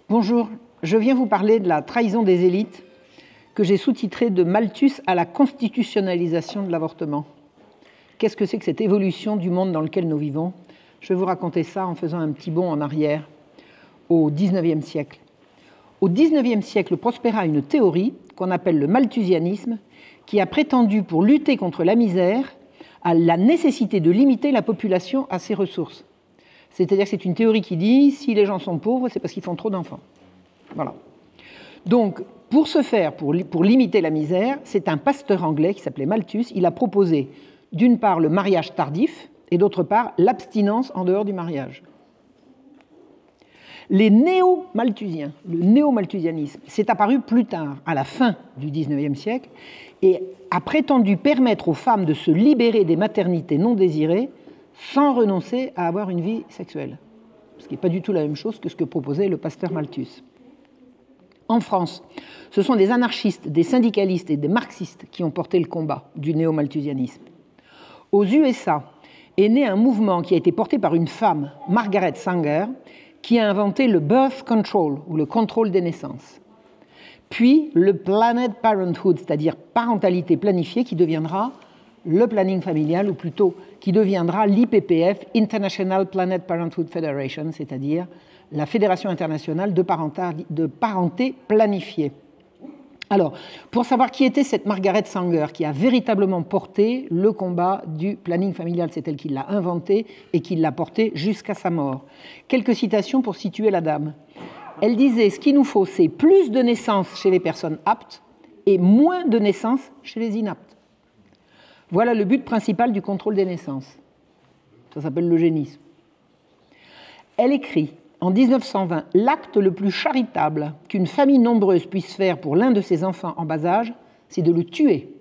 Bonjour, je viens vous parler de la trahison des élites que j'ai sous-titrée de Malthus à la constitutionnalisation de l'avortement. Qu'est-ce que c'est que cette évolution du monde dans lequel nous vivons? Je vais vous raconter ça en faisant un petit bond en arrière au XIXe siècle. Au XIXe siècle prospéra une théorie qu'on appelle le malthusianisme qui a prétendu, pour lutter contre la misère, à la nécessité de limiter la population à ses ressources. C'est-à-dire que c'est une théorie qui dit si les gens sont pauvres, c'est parce qu'ils font trop d'enfants. Voilà. Donc, pour ce faire, pour limiter la misère, c'est un pasteur anglais qui s'appelait Malthus. Il a proposé, d'une part, le mariage tardif et d'autre part, l'abstinence en dehors du mariage. Les néo-malthusiens, le néo-malthusianisme, s'est apparu plus tard, à la fin du XIXe siècle, et a prétendu permettre aux femmes de se libérer des maternités non désirées sans renoncer à avoir une vie sexuelle. Ce qui n'est pas du tout la même chose que ce que proposait le pasteur Malthus. En France, ce sont des anarchistes, des syndicalistes et des marxistes qui ont porté le combat du néo-malthusianisme. Aux USA est né un mouvement qui a été porté par une femme, Margaret Sanger, qui a inventé le birth control, ou le contrôle des naissances. Puis le Planned Parenthood, c'est-à-dire parentalité planifiée, qui deviendra le planning familial, ou plutôt qui deviendra l'IPPF, International Planned Parenthood Federation, c'est-à-dire la Fédération internationale de parenté planifiée. Alors, pour savoir qui était cette Margaret Sanger, qui a véritablement porté le combat du planning familial, c'est elle qui l'a inventé et qui l'a porté jusqu'à sa mort. Quelques citations pour situer la dame. Elle disait, ce qu'il nous faut, c'est plus de naissances chez les personnes aptes et moins de naissances chez les inaptes. Voilà le but principal du contrôle des naissances. Ça s'appelle l'eugénisme. Elle écrit, en 1920, l'acte le plus charitable qu'une famille nombreuse puisse faire pour l'un de ses enfants en bas âge, c'est de le tuer.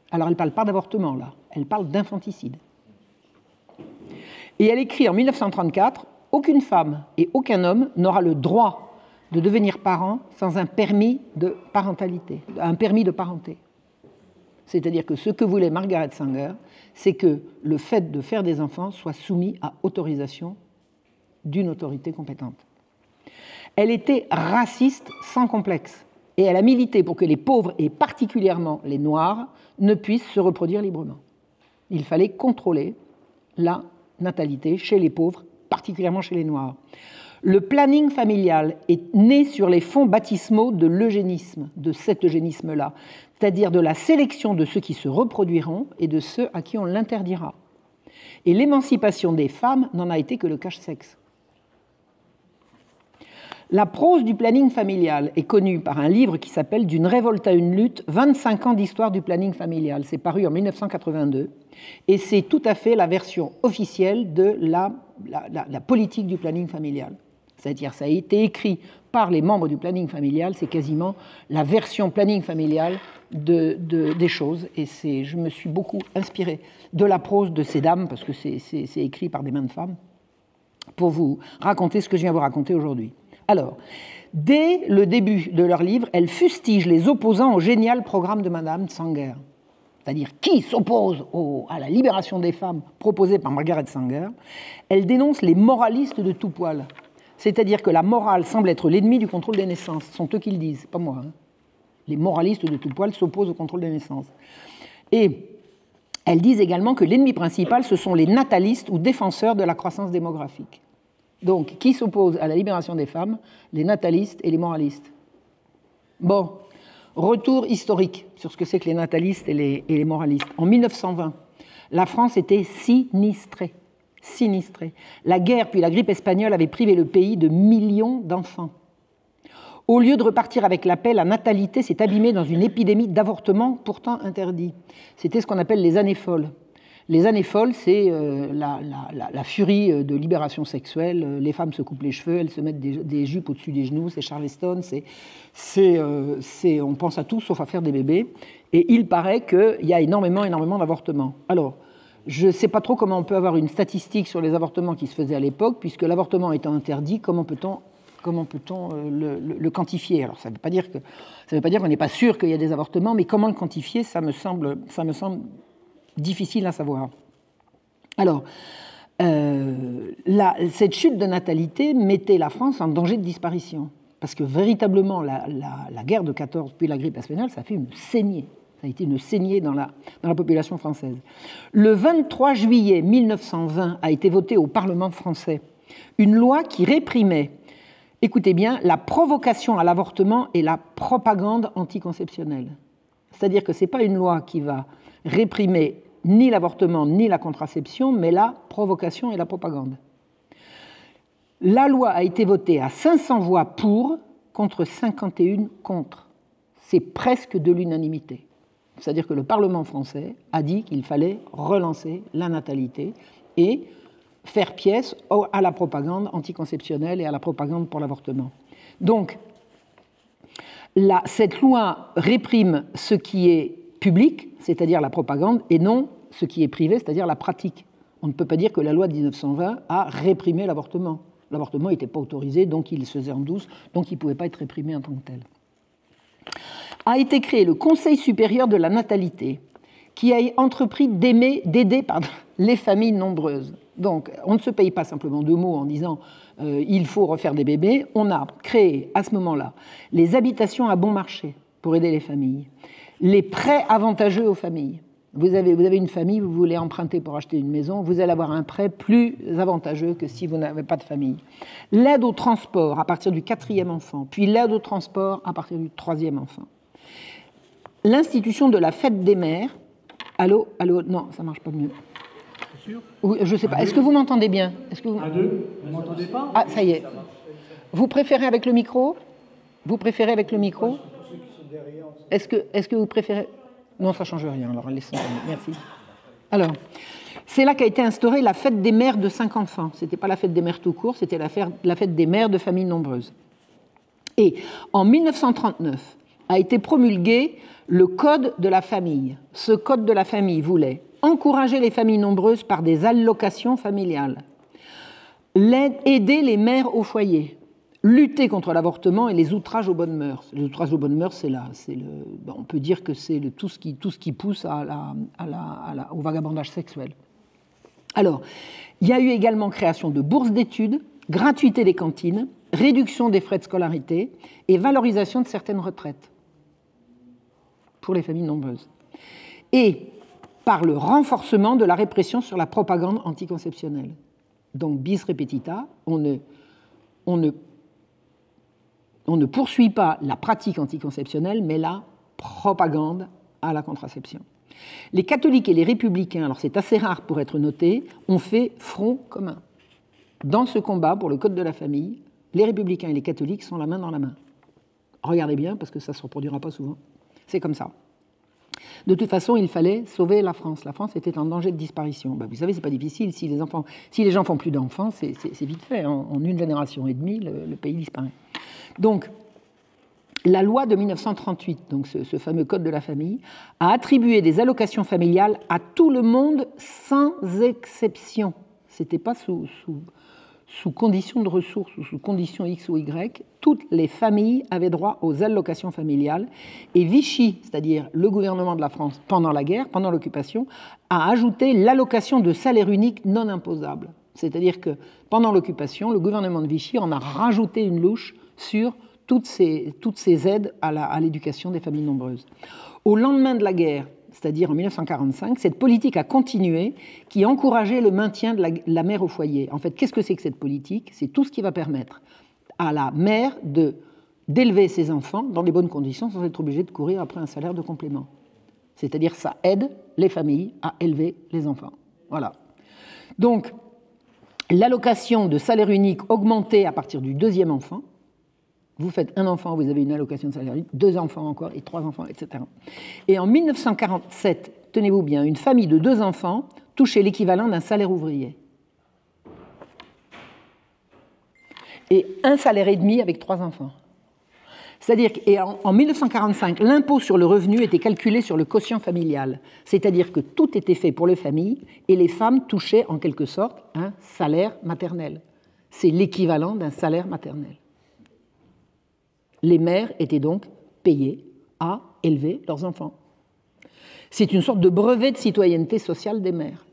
Alors elle ne parle pas d'avortement, là, elle parle d'infanticide. Et elle écrit en 1934, aucune femme et aucun homme n'aura le droit de devenir parent sans un permis de parentalité, un permis de parenté. C'est-à-dire que ce que voulait Margaret Sanger, c'est que le fait de faire des enfants soit soumis à autorisation d'une autorité compétente. Elle était raciste sans complexe et elle a milité pour que les pauvres, et particulièrement les Noirs, ne puissent se reproduire librement. Il fallait contrôler la natalité chez les pauvres, particulièrement chez les Noirs. Le planning familial est né sur les fonds baptismaux de l'eugénisme, de cet eugénisme-là, c'est-à-dire de la sélection de ceux qui se reproduiront et de ceux à qui on l'interdira. Et l'émancipation des femmes n'en a été que le cache-sexe. La prose du planning familial est connue par un livre qui s'appelle « D'une révolte à une lutte, 25 ans d'histoire du planning familial ». C'est paru en 1982 et c'est tout à fait la version officielle de la politique du planning familial. C'est-à-dire ça a été écrit par les membres du planning familial, c'est quasiment la version planning familial des choses. Et je me suis beaucoup inspirée de la prose de ces dames, parce que c'est écrit par des mains de femmes, pour vous raconter ce que je viens de vous raconter aujourd'hui. Alors, dès le début de leur livre, elles fustigent les opposants au génial programme de Madame Sanger. C'est-à-dire qui s'oppose à la libération des femmes proposée par Margaret Sanger. Elles dénoncent les moralistes de tout poil. C'est-à-dire que la morale semble être l'ennemi du contrôle des naissances. Ce sont eux qui le disent, pas moi. Les moralistes de tout poil s'opposent au contrôle des naissances. Et elles disent également que l'ennemi principal, ce sont les natalistes ou défenseurs de la croissance démographique. Donc, qui s'oppose à la libération des femmes? Les natalistes et les moralistes. Bon, retour historique sur ce que c'est que les natalistes et les moralistes. En 1920, la France était sinistrée. La guerre puis la grippe espagnole avaient privé le pays de millions d'enfants. Au lieu de repartir avec la paix, la natalité s'est abîmée dans une épidémie d'avortements pourtant interdits. C'était ce qu'on appelle les années folles. Les années folles, c'est la furie de libération sexuelle. Les femmes se coupent les cheveux, elles se mettent des jupes au-dessus des genoux, c'est Charleston, on pense à tout sauf à faire des bébés. Et il paraît qu'il y a énormément d'avortements. Alors, je ne sais pas trop comment on peut avoir une statistique sur les avortements qui se faisaient à l'époque, puisque l'avortement étant interdit, comment peut-on le quantifier? Alors, ça ne veut pas dire qu'on n'est pas sûr qu'il y a des avortements, mais comment le quantifier, ça me semble difficile à savoir. Alors, cette chute de natalité mettait la France en danger de disparition. parce que véritablement, la guerre de 14, puis la grippe espagnole, ça a fait une saignée. Ça a été une saignée dans la population française. Le 23 juillet 1920 a été votée au Parlement français une loi qui réprimait, écoutez bien, la provocation à l'avortement et la propagande anticonceptionnelle. C'est-à-dire que ce n'est pas une loi qui va réprimer ni l'avortement ni la contraception, mais la provocation et la propagande. La loi a été votée à 500 voix pour, contre 51 contre. C'est presque de l'unanimité. C'est-à-dire que le Parlement français a dit qu'il fallait relancer la natalité et faire pièce à la propagande anticonceptionnelle et à la propagande pour l'avortement. Donc, cette loi réprime ce qui est public, c'est-à-dire la propagande, et non ce qui est privé, c'est-à-dire la pratique. On ne peut pas dire que la loi de 1920 a réprimé l'avortement. L'avortement n'était pas autorisé, donc il se faisait en douce, donc il ne pouvait pas être réprimé en tant que tel. A été créé le Conseil supérieur de la natalité, qui a entrepris d'aider les familles nombreuses. Donc, on ne se paye pas simplement deux mots en disant il faut refaire des bébés. On a créé à ce moment-là les habitations à bon marché pour aider les familles, les prêts avantageux aux familles. Vous avez une famille, vous voulez emprunter pour acheter une maison, vous allez avoir un prêt plus avantageux que si vous n'avez pas de famille. L'aide au transport à partir du 4e enfant, puis l'aide au transport à partir du 3e enfant. L'institution de la fête des mères. Allô, non, ça ne marche pas mieux. C'est sûr ? Oui, je ne sais pas. Est-ce que vous m'entendez bien ? Un, deux, vous ne m'entendez pas ? Ah, ça y est. Vous préférez avec le micro ? Vous préférez avec le micro ? Est-ce que vous préférez... Non, ça ne change rien, alors laissons tomber. Merci. Alors, c'est là qu'a été instaurée la fête des mères de 5 enfants. Ce n'était pas la fête des mères tout court, c'était la fête des mères de familles nombreuses. Et en 1939 a été promulgué le Code de la famille. Ce Code de la famille voulait encourager les familles nombreuses par des allocations familiales, aider les mères au foyer, lutter contre l'avortement et les outrages aux bonnes mœurs. Les outrages aux bonnes mœurs, on peut dire que c'est tout ce qui pousse au vagabondage sexuel. Alors, il y a eu également création de bourses d'études, gratuité des cantines, réduction des frais de scolarité et valorisation de certaines retraites pour les familles nombreuses. Et par le renforcement de la répression sur la propagande anticonceptionnelle. Donc, bis repetita, on ne poursuit pas la pratique anticonceptionnelle, mais la propagande à la contraception. Les catholiques et les républicains, alors c'est assez rare pour être noté, ont fait front commun. Dans ce combat pour le Code de la famille, les républicains et les catholiques sont la main dans la main. Regardez bien, parce que ça ne se reproduira pas souvent. C'est comme ça. De toute façon, il fallait sauver la France. La France était en danger de disparition. Vous savez, ce n'est pas difficile. Si les gens font plus d'enfants, c'est vite fait. En une génération et demie, le pays disparaît. Donc, la loi de 1938, donc ce fameux Code de la famille, a attribué des allocations familiales à tout le monde sans exception. Ce n'était pas sous condition de ressources ou sous condition X ou Y. Toutes les familles avaient droit aux allocations familiales. Et Vichy, c'est-à-dire le gouvernement de la France pendant la guerre, pendant l'occupation, a ajouté l'allocation de salaire unique non imposable. C'est-à-dire que pendant l'occupation, le gouvernement de Vichy en a rajouté une louche sur toutes ces aides à l'éducation des familles nombreuses. Au lendemain de la guerre, c'est-à-dire en 1945, cette politique a continué, qui encourageait le maintien de la mère au foyer. En fait, qu'est-ce que c'est que cette politique ? C'est tout ce qui va permettre à la mère d'élever ses enfants dans des bonnes conditions sans être obligée de courir après un salaire de complément. C'est-à-dire ça aide les familles à élever les enfants. Voilà. Donc, l'allocation de salaire unique augmentait à partir du 2e enfant. Vous faites un enfant, vous avez une allocation de salaire unique, 2 enfants encore, et 3 enfants, etc. Et en 1947, tenez-vous bien, une famille de 2 enfants touchait l'équivalent d'un salaire ouvrier. Et un salaire et demi avec 3 enfants. C'est-à-dire qu'en 1945, l'impôt sur le revenu était calculé sur le quotient familial. C'est-à-dire que tout était fait pour les familles et les femmes touchaient en quelque sorte un salaire maternel. C'est l'équivalent d'un salaire maternel. Les mères étaient donc payées à élever leurs enfants. C'est une sorte de brevet de citoyenneté sociale des mères.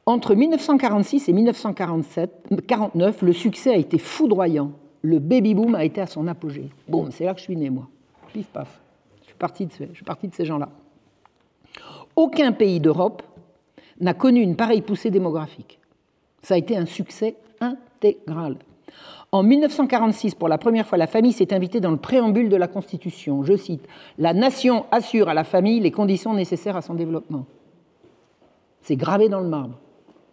Entre 1946 et 1949, le succès a été foudroyant le baby-boom a été à son apogée. Boum, c'est là que je suis né, moi. Pif, paf. Je suis parti de ces gens-là. Aucun pays d'Europe n'a connu une pareille poussée démographique. Ça a été un succès intégral. En 1946, pour la première fois, la famille s'est invitée dans le préambule de la Constitution. Je cite, « La nation assure à la famille les conditions nécessaires à son développement. » C'est gravé dans le marbre.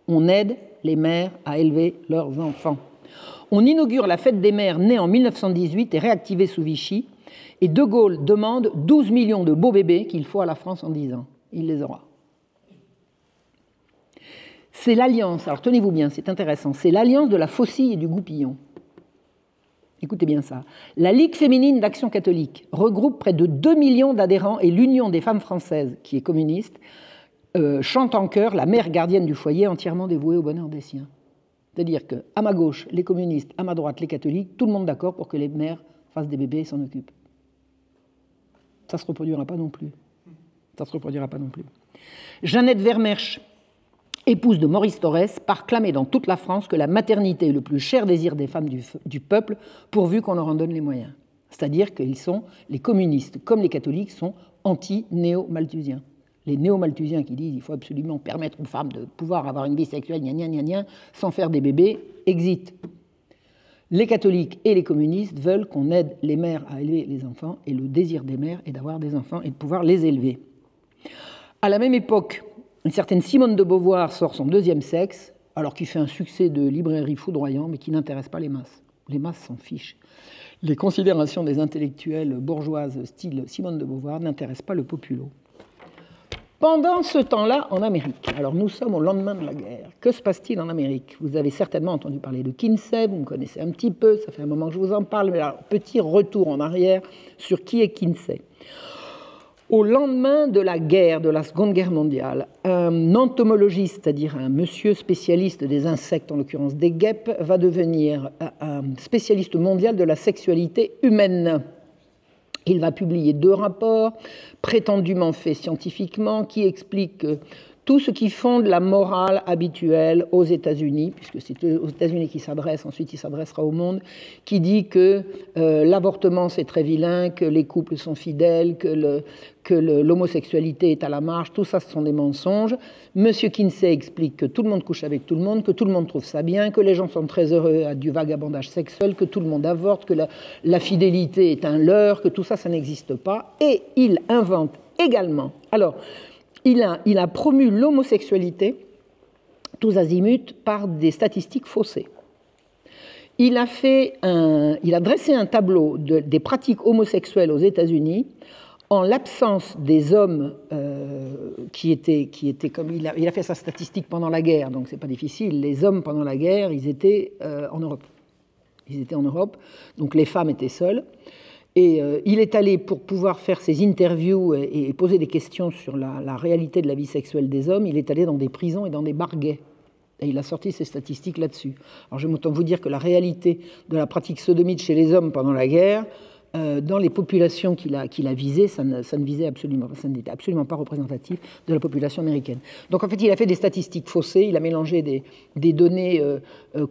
On aide les mères à élever leurs enfants. On inaugure la fête des mères née en 1918 et réactivée sous Vichy. Et De Gaulle demande 12 millions de beaux bébés qu'il faut à la France en 10 ans. Il les aura. C'est l'alliance, alors tenez-vous bien, c'est intéressant, c'est l'alliance de la faucille et du goupillon. Écoutez bien ça. La Ligue féminine d'action catholique regroupe près de 2 millions d'adhérents et l'Union des femmes françaises, qui est communiste, chante en chœur la mère gardienne du foyer entièrement dévouée au bonheur des siens. C'est-à-dire qu'à ma gauche, les communistes, à ma droite, les catholiques, tout le monde d'accord pour que les mères fassent des bébés et s'en occupent. Ça ne se reproduira pas non plus. Ça ne se reproduira pas non plus. Jeannette Vermersch, épouse de Maurice Thorez, part clamer dans toute la France que la maternité est le plus cher désir des femmes du peuple, pourvu qu'on leur en donne les moyens. C'est-à-dire que les communistes, comme les catholiques, sont anti-néo-malthusiens. Les néo-malthusiens qui disent qu'il faut absolument permettre aux femmes de pouvoir avoir une vie sexuelle, gna gna gna gna, sans faire des bébés, exit. Les catholiques et les communistes veulent qu'on aide les mères à élever les enfants, et le désir des mères est d'avoir des enfants et de pouvoir les élever. À la même époque, une certaine Simone de Beauvoir sort son deuxième sexe, alors qu'il fait un succès de librairie foudroyant, mais qui n'intéresse pas les masses. Les masses s'en fichent. Les considérations des intellectuels bourgeoises style Simone de Beauvoir n'intéressent pas le populo. Pendant ce temps-là, en Amérique, alors nous sommes au lendemain de la guerre, que se passe-t-il en Amérique? Vous avez certainement entendu parler de Kinsey, vous me connaissez un petit peu, ça fait un moment que je vous en parle, mais alors, petit retour en arrière sur qui est Kinsey. Au lendemain de la guerre, de la Seconde Guerre mondiale, un entomologiste, c'est-à-dire un monsieur spécialiste des insectes, en l'occurrence des guêpes, va devenir un spécialiste mondial de la sexualité humaine. Il va publier 2 rapports, prétendument faits scientifiquement, qui expliquent tout ce qui fonde la morale habituelle aux États-Unis, puisque c'est aux États-Unis qu'il s'adresse, ensuite il s'adressera au monde, qui dit que l'avortement c'est très vilain, que les couples sont fidèles, que l'homosexualité est à la marge, tout ça ce sont des mensonges. Monsieur Kinsey explique que tout le monde couche avec tout le monde, que tout le monde trouve ça bien, que les gens sont très heureux à du vagabondage sexuel, que tout le monde avorte, que la fidélité est un leurre, que tout ça, ça n'existe pas. Et il invente également... Alors, il a promu l'homosexualité tous azimuts par des statistiques faussées. Il a dressé un tableau des pratiques homosexuelles aux États-Unis en l'absence des hommes qui étaient comme il a fait sa statistique pendant la guerre, donc c'est pas difficile. Les hommes pendant la guerre, ils étaient en Europe. Ils étaient en Europe, donc les femmes étaient seules. Et il est allé, pour pouvoir faire ses interviews et poser des questions sur la réalité de la vie sexuelle des hommes, il est allé dans des prisons et dans des bars gays. Et il a sorti ses statistiques là-dessus. Alors je vais autant vous dire que la réalité de la pratique sodomite chez les hommes pendant la guerre, dans les populations qu'il a visées, ça n'était absolument pas représentatif de la population américaine. Donc en fait, il a fait des statistiques faussées, il a mélangé des données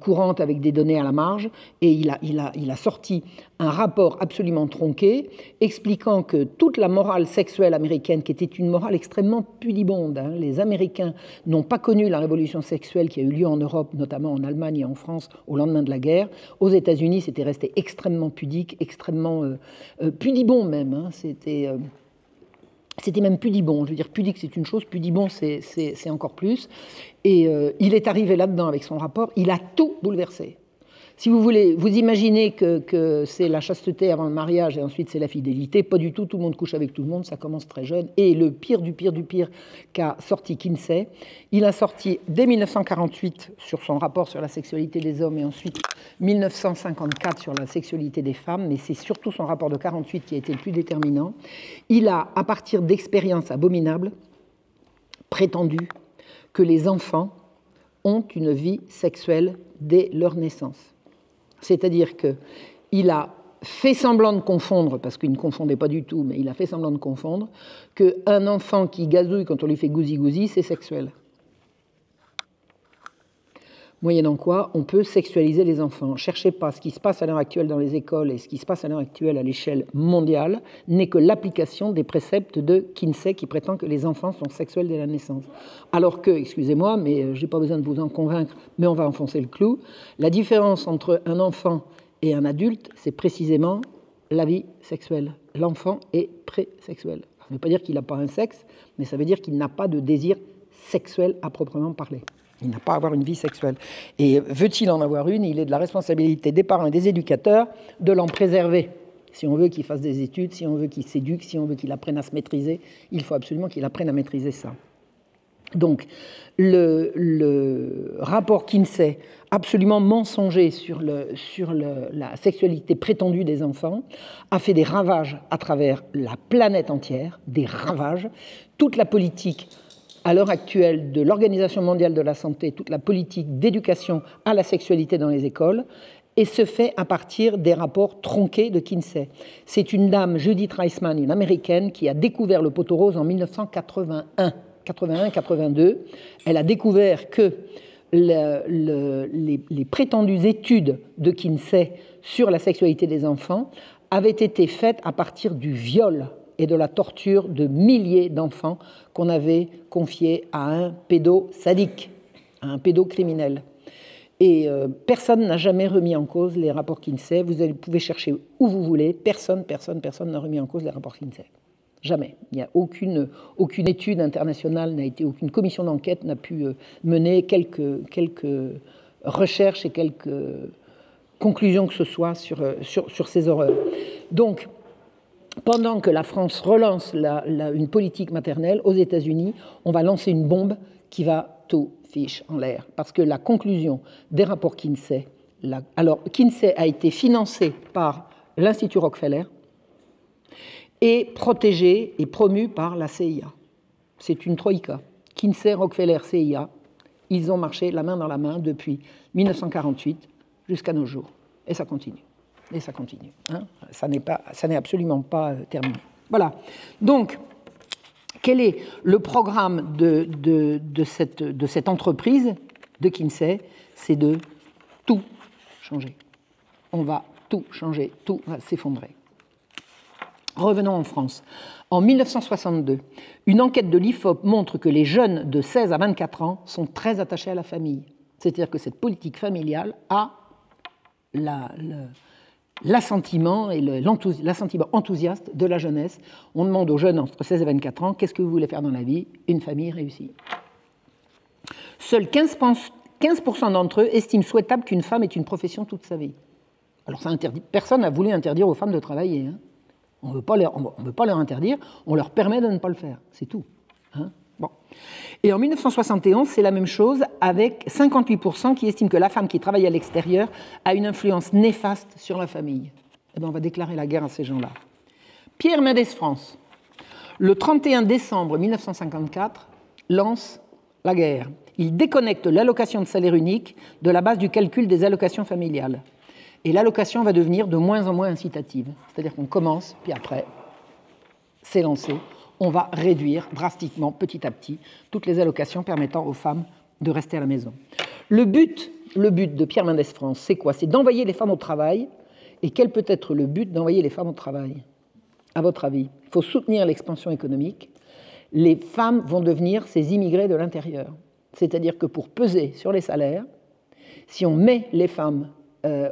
courantes avec des données à la marge, et il a sorti un rapport absolument tronqué, expliquant que toute la morale sexuelle américaine, qui était une morale extrêmement pudibonde, hein, les Américains n'ont pas connu la révolution sexuelle qui a eu lieu en Europe, notamment en Allemagne et en France, au lendemain de la guerre. Aux États-Unis, c'était resté extrêmement pudique, extrêmement pudibond même. Hein, c'était même pudibond. Je veux dire, pudique, c'est une chose, pudibond, c'est encore plus. Et il est arrivé là-dedans avec son rapport, il a tout bouleversé. Si vous voulez, vous imaginez que c'est la chasteté avant le mariage et ensuite c'est la fidélité, pas du tout, tout le monde couche avec tout le monde, ça commence très jeune. Et le pire du pire du pire qu'a sorti Kinsey, il a sorti dès 1948 sur son rapport sur la sexualité des hommes et ensuite 1954 sur la sexualité des femmes, mais c'est surtout son rapport de 48 qui a été le plus déterminant. Il a, à partir d'expériences abominables, prétendu que les enfants ont une vie sexuelle dès leur naissance. C'est-à-dire qu'il a fait semblant de confondre, parce qu'il ne confondait pas du tout, mais il a fait semblant de confondre, qu'un enfant qui gazouille quand on lui fait gousi-gousi, c'est sexuel. moyennant quoi on peut sexualiser les enfants. Cherchez pas, ce qui se passe à l'heure actuelle dans les écoles et ce qui se passe à l'heure actuelle à l'échelle mondiale n'est que l'application des préceptes de Kinsey qui prétend que les enfants sont sexuels dès la naissance. Alors que, excusez-moi, mais je n'ai pas besoin de vous en convaincre, mais on va enfoncer le clou, la différence entre un enfant et un adulte, c'est précisément la vie sexuelle. L'enfant est présexuel. Ça ne veut pas dire qu'il n'a pas un sexe, mais ça veut dire qu'il n'a pas de désir sexuel à proprement parler. Il n'a pas à avoir une vie sexuelle. Et veut-il en avoir une, il est de la responsabilité des parents et des éducateurs de l'en préserver. Si on veut qu'il fasse des études, si on veut qu'il s'éduque, si on veut qu'il apprenne à se maîtriser, il faut absolument qu'il apprenne à maîtriser ça. Donc, le rapport Kinsey, absolument mensonger sur la sexualité prétendue des enfants, a fait des ravages à travers la planète entière, des ravages. Toute la politique, à l'heure actuelle, de l'Organisation mondiale de la santé, toute la politique d'éducation à la sexualité dans les écoles, et se fait à partir des rapports tronqués de Kinsey. C'est une dame, Judith Reisman, une américaine, qui a découvert le poteau rose en 1981. 81-82, elle a découvert que les prétendues études de Kinsey sur la sexualité des enfants avaient été faites à partir du viol et de la torture de milliers d'enfants qu'on avait confiés à un pédosadique, à un pédocriminel. Et personne n'a jamais remis en cause les rapports Kinsey. Vous pouvez chercher où vous voulez, personne n'a remis en cause les rapports Kinsey. Jamais. Il n'y a aucune étude internationale, aucune commission d'enquête n'a pu mener quelques recherches et quelques conclusions que ce soit sur ces horreurs. Donc, pendant que la France relance une politique maternelle, aux États-Unis, on va lancer une bombe qui va tout fiche en l'air. Parce que la conclusion des rapports Kinsey, alors Kinsey a été financé par l'Institut Rockefeller, et protégé et promu par la CIA. C'est une troïka. Kinsey, Rockefeller, CIA, ils ont marché la main dans la main depuis 1948 jusqu'à nos jours. Et ça continue. Et ça continue. Hein, ça n'est absolument pas terminé. Voilà. Donc, quel est le programme de cette entreprise de Kinsey? C'est de tout changer. On va tout changer, tout va s'effondrer. Revenons en France. En 1962, une enquête de l'IFOP montre que les jeunes de 16 à 24 ans sont très attachés à la famille. C'est-à-dire que cette politique familiale a l'assentiment et l'assentiment enthousiaste de la jeunesse. On demande aux jeunes entre 16 et 24 ans, qu'est-ce que vous voulez faire dans la vie? Une famille réussie. Seuls 15% d'entre eux estiment souhaitable qu'une femme ait une profession toute sa vie. Alors ça interdit, personne n'a voulu interdire aux femmes de travailler, hein. On ne veut pas leur interdire, on leur permet de ne pas le faire, c'est tout. Hein, bon. Et en 1971, c'est la même chose avec 58% qui estiment que la femme qui travaille à l'extérieur a une influence néfaste sur la famille. Eh bien, on va déclarer la guerre à ces gens-là. Pierre Mendès France, le 31 décembre 1954, lance la guerre. Il déconnecte l'allocation de salaire unique de la base du calcul des allocations familiales. Et l'allocation va devenir de moins en moins incitative. C'est-à-dire qu'on commence, puis après, c'est lancé, on va réduire drastiquement, petit à petit, toutes les allocations permettant aux femmes de rester à la maison. Le but de Pierre Mendès France, c'est quoi? C'est d'envoyer les femmes au travail. Et quel peut être le but d'envoyer les femmes au travail? À votre avis, il faut soutenir l'expansion économique. Les femmes vont devenir ces immigrés de l'intérieur. C'est-à-dire que pour peser sur les salaires, si on met les femmes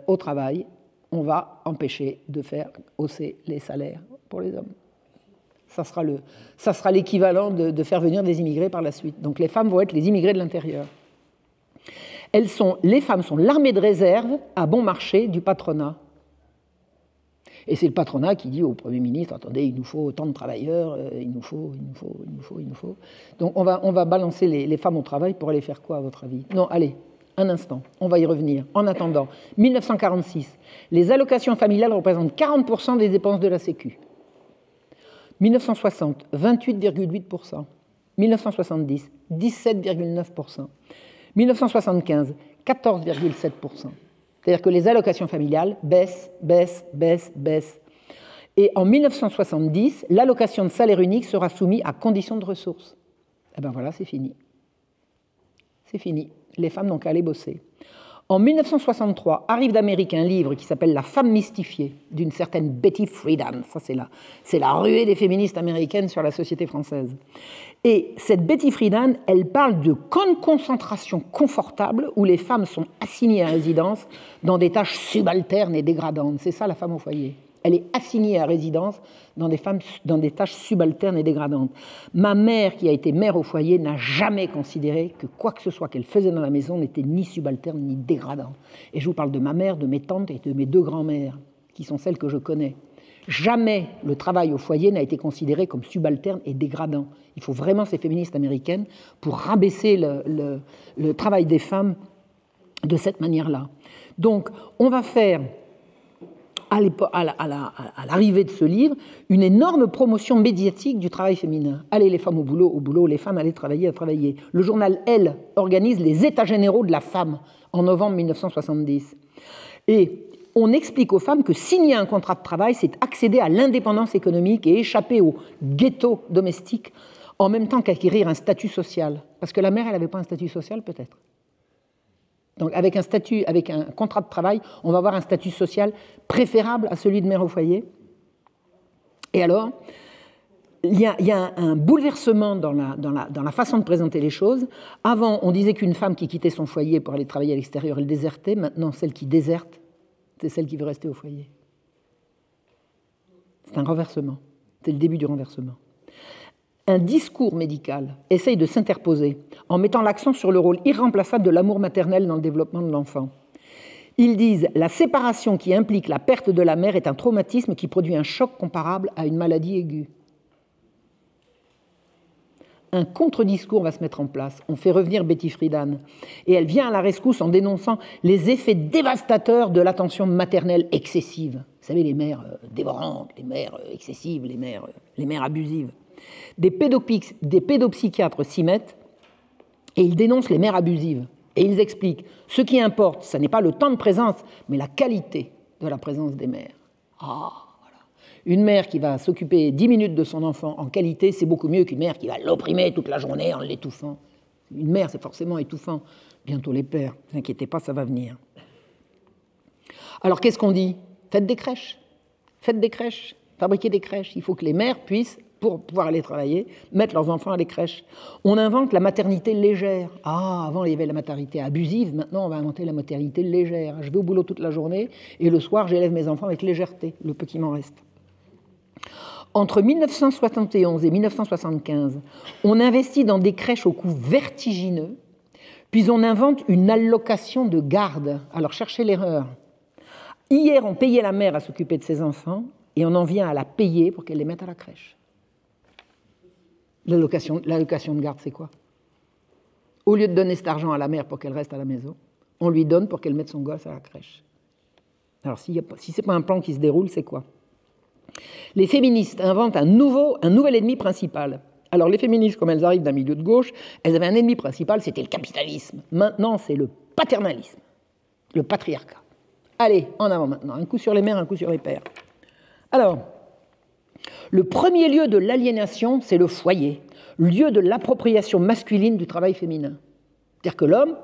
au travail, on va empêcher de faire hausser les salaires pour les hommes. Ça sera l'équivalent de faire venir des immigrés par la suite. Donc les femmes vont être les immigrés de l'intérieur. Les femmes sont l'armée de réserve à bon marché du patronat. Et c'est le patronat qui dit au Premier ministre, attendez, il nous faut autant de travailleurs, il nous faut. Donc on va balancer les femmes au travail pour aller faire quoi, à votre avis? Non, allez, un instant, on va y revenir. En attendant, 1946, les allocations familiales représentent 40% des dépenses de la Sécu. 1960, 28,8%. 1970, 17,9%. 1975, 14,7%. C'est-à-dire que les allocations familiales baissent. Et en 1970, l'allocation de salaire unique sera soumise à conditions de ressources. Eh bien voilà, c'est fini. C'est fini. Les femmes n'ont qu'à aller bosser. En 1963, arrive d'Amérique un livre qui s'appelle La femme mystifiée, d'une certaine Betty Friedan. Ça, c'est la ruée des féministes américaines sur la société française. Et cette Betty Friedan, elle parle de camps de concentration confortables où les femmes sont assignées à résidence dans des tâches subalternes et dégradantes. C'est ça, la femme au foyer. Elle est assignée à résidence dans des tâches subalternes et dégradantes. Ma mère, qui a été mère au foyer, n'a jamais considéré que quoi que ce soit qu'elle faisait dans la maison n'était ni subalterne ni dégradant. Et je vous parle de ma mère, de mes tantes et de mes 2 grands-mères, qui sont celles que je connais. Jamais le travail au foyer n'a été considéré comme subalterne et dégradant. Il faut vraiment ces féministes américaines pour rabaisser le travail des femmes de cette manière-là. Donc, on va faire à l'arrivée de ce livre, une énorme promotion médiatique du travail féminin. Allez les femmes au boulot, les femmes allaient travailler, à travailler. Le journal Elle organise les États généraux de la femme en novembre 1970. Et on explique aux femmes que signer un contrat de travail, c'est accéder à l'indépendance économique et échapper au ghetto domestique en même temps qu'acquérir un statut social. Parce que la mère, elle n'avait pas un statut social, peut-être. Donc avec un contrat de travail, on va avoir un statut social préférable à celui de mère au foyer. Et alors, il y a un bouleversement dans la façon de présenter les choses. Avant, on disait qu'une femme qui quittait son foyer pour aller travailler à l'extérieur, elle désertait. Maintenant, celle qui déserte, c'est celle qui veut rester au foyer. C'est un renversement. C'est le début du renversement. Un discours médical essaye de s'interposer en mettant l'accent sur le rôle irremplaçable de l'amour maternel dans le développement de l'enfant. Ils disent « La séparation qui implique la perte de la mère est un traumatisme qui produit un choc comparable à une maladie aiguë. » Un contre-discours va se mettre en place. On fait revenir Betty Friedan et elle vient à la rescousse en dénonçant les effets dévastateurs de l'attention maternelle excessive. Vous savez, les mères dévorantes, les mères excessives, les mères abusives. Des pédopsychiatres s'y mettent et ils dénoncent les mères abusives. Et ils expliquent, ce qui importe, ce n'est pas le temps de présence, mais la qualité de la présence des mères. Voilà. Une mère qui va s'occuper 10 minutes de son enfant en qualité, c'est beaucoup mieux qu'une mère qui va l'opprimer toute la journée en l'étouffant. Une mère, c'est forcément étouffant. Bientôt les pères, ne vous inquiétez pas, ça va venir. Alors qu'est-ce qu'on dit ? Faites des crèches. Faites des crèches. Fabriquez des crèches. Il faut que les mères puissent, pour pouvoir aller travailler, mettre leurs enfants à les crèches. On invente la maternité légère. Avant, il y avait la maternité abusive, maintenant, on va inventer la maternité légère. Je vais au boulot toute la journée, et le soir, j'élève mes enfants avec légèreté, le peu qui m'en reste. Entre 1971 et 1975, on investit dans des crèches au coût vertigineux, puis on invente une allocation de garde. Alors, cherchez l'erreur. Hier, on payait la mère à s'occuper de ses enfants, et on en vient à la payer pour qu'elle les mette à la crèche. L'allocation de garde, c'est quoi ? Au lieu de donner cet argent à la mère pour qu'elle reste à la maison, on lui donne pour qu'elle mette son gosse à la crèche. Alors, si ce n'est pas un plan qui se déroule, c'est quoi ? Les féministes inventent un nouvel ennemi principal. Alors, les féministes, comme elles arrivent d'un milieu de gauche, elles avaient un ennemi principal, c'était le capitalisme. Maintenant, c'est le paternalisme, le patriarcat. Allez, en avant maintenant. Un coup sur les mères, un coup sur les pères. Alors, le premier lieu de l'aliénation, c'est le foyer, lieu de l'appropriation masculine du travail féminin. C'est-à-dire que l'homme,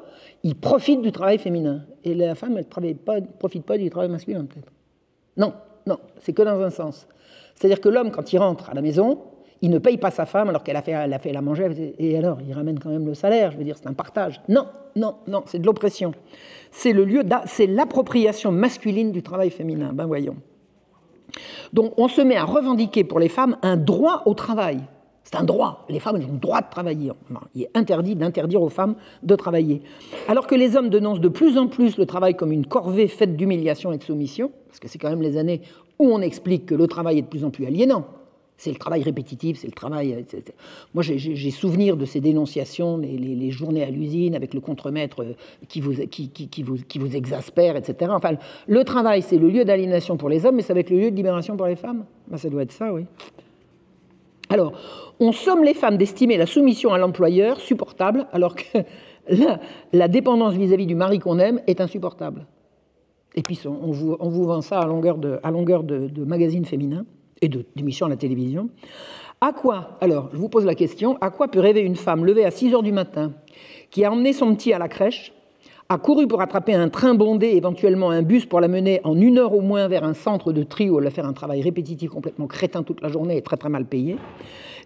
il profite du travail féminin. Et la femme, elle ne profite pas du travail masculin, peut-être. Non, c'est que dans un sens. C'est-à-dire que l'homme, quand il rentre à la maison, il ne paye pas sa femme alors qu'elle a fait la manger, et alors, il ramène quand même le salaire, je veux dire, c'est un partage. Non, c'est de l'oppression. C'est l'appropriation masculine du travail féminin. Ben voyons. Donc, on se met à revendiquer pour les femmes un droit au travail. C'est un droit. Les femmes, elles ont le droit de travailler. Il est interdit d'interdire aux femmes de travailler. Alors que les hommes dénoncent de plus en plus le travail comme une corvée faite d'humiliation et de soumission, parce que c'est quand même les années où on explique que le travail est de plus en plus aliénant. C'est le travail répétitif, c'est le travail... Moi, j'ai souvenir de ces dénonciations, les journées à l'usine avec le contremaître qui vous exaspère, etc. Enfin, le travail, c'est le lieu d'aliénation pour les hommes, mais ça va être le lieu de libération pour les femmes. Ben, ça doit être ça, oui. Alors, on somme les femmes d'estimer la soumission à l'employeur supportable, alors que la dépendance vis-à-vis du mari qu'on aime est insupportable. Et puis, on vous vend ça à longueur de magazines féminins et d'émissions à la télévision. À quoi, alors, je vous pose la question, à quoi peut rêver une femme levée à 6 h du matin, qui a emmené son petit à la crèche, a couru pour attraper un train bondé, éventuellement un bus, pour la mener en 1 heure au moins vers un centre de tri où elle va faire un travail répétitif complètement crétin toute la journée et très très mal payé.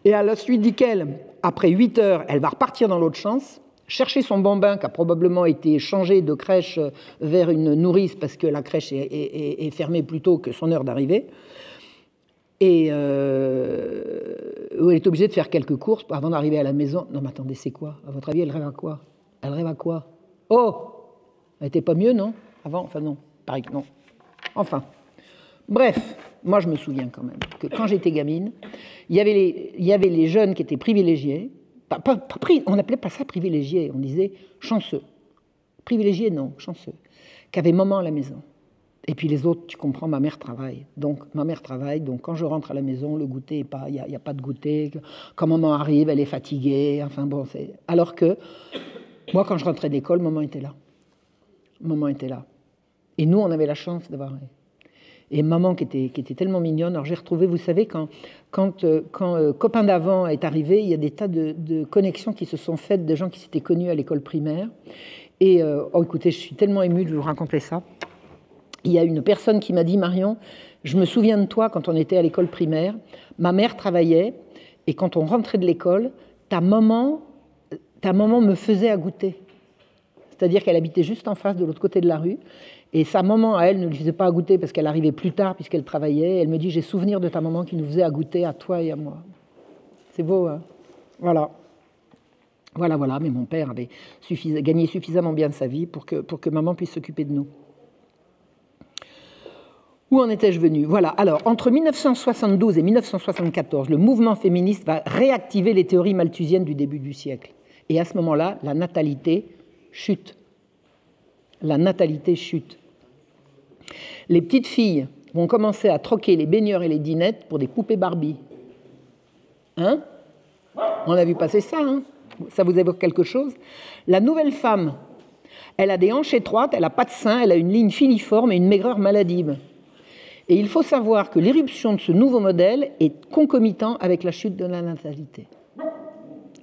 Et à la suite duquel, après 8 heures, elle va repartir dans l'autre sens, chercher son bambin qui a probablement été changé de crèche vers une nourrice parce que la crèche est fermée plus tôt que son heure d'arrivée. Et où elle est obligée de faire quelques courses avant d'arriver à la maison. Non mais attendez, c'est quoi? À votre avis, elle rêve à quoi? Elle rêve à quoi? Oh! Elle n'était pas mieux, non? Avant? Enfin non, pareil que non. Enfin, bref, moi je me souviens quand même que quand j'étais gamine, il y avait les jeunes qui étaient privilégiés. On n'appelait pas ça privilégiés, on disait chanceux. Privilégiés, non, chanceux. Qui avaient maman à la maison. Et puis les autres, tu comprends, ma mère travaille. Donc quand je rentre à la maison, le goûter, il n'y a pas de goûter. Quand maman arrive, elle est fatiguée. Enfin bon, c'est... Alors que moi, quand je rentrais d'école, maman était là. Maman était là. Et nous, on avait la chance d'avoir... Et maman qui était tellement mignonne. Alors j'ai retrouvé, vous savez, quand Copain d'avant est arrivé, il y a des tas de connexions qui se sont faites de gens qui s'étaient connus à l'école primaire. Et, oh écoutez, je suis tellement émue de vous raconter ça. Il y a une personne qui m'a dit, Marion, je me souviens de toi quand on était à l'école primaire. Ma mère travaillait et quand on rentrait de l'école, ta maman me faisait à goûter. C'est-à-dire qu'elle habitait juste en face, de l'autre côté de la rue. Et sa maman, à elle, ne lui faisait pas à goûter parce qu'elle arrivait plus tard puisqu'elle travaillait. Elle me dit, j'ai souvenir de ta maman qui nous faisait à goûter à toi et à moi. C'est beau, hein? Voilà. Voilà. Mais mon père avait gagné suffisamment bien de sa vie pour que maman puisse s'occuper de nous. Où en étais-je venu? Voilà, alors, entre 1972 et 1974, le mouvement féministe va réactiver les théories malthusiennes du début du siècle. Et à ce moment-là, la natalité chute. La natalité chute. Les petites filles vont commencer à troquer les baigneurs et les dinettes pour des poupées Barbie. Hein? On a vu passer ça, hein? Ça vous évoque quelque chose? La nouvelle femme, elle a des hanches étroites, elle n'a pas de sein, elle a une ligne filiforme et une maigreur maladive. Et il faut savoir que l'éruption de ce nouveau modèle est concomitant avec la chute de la natalité.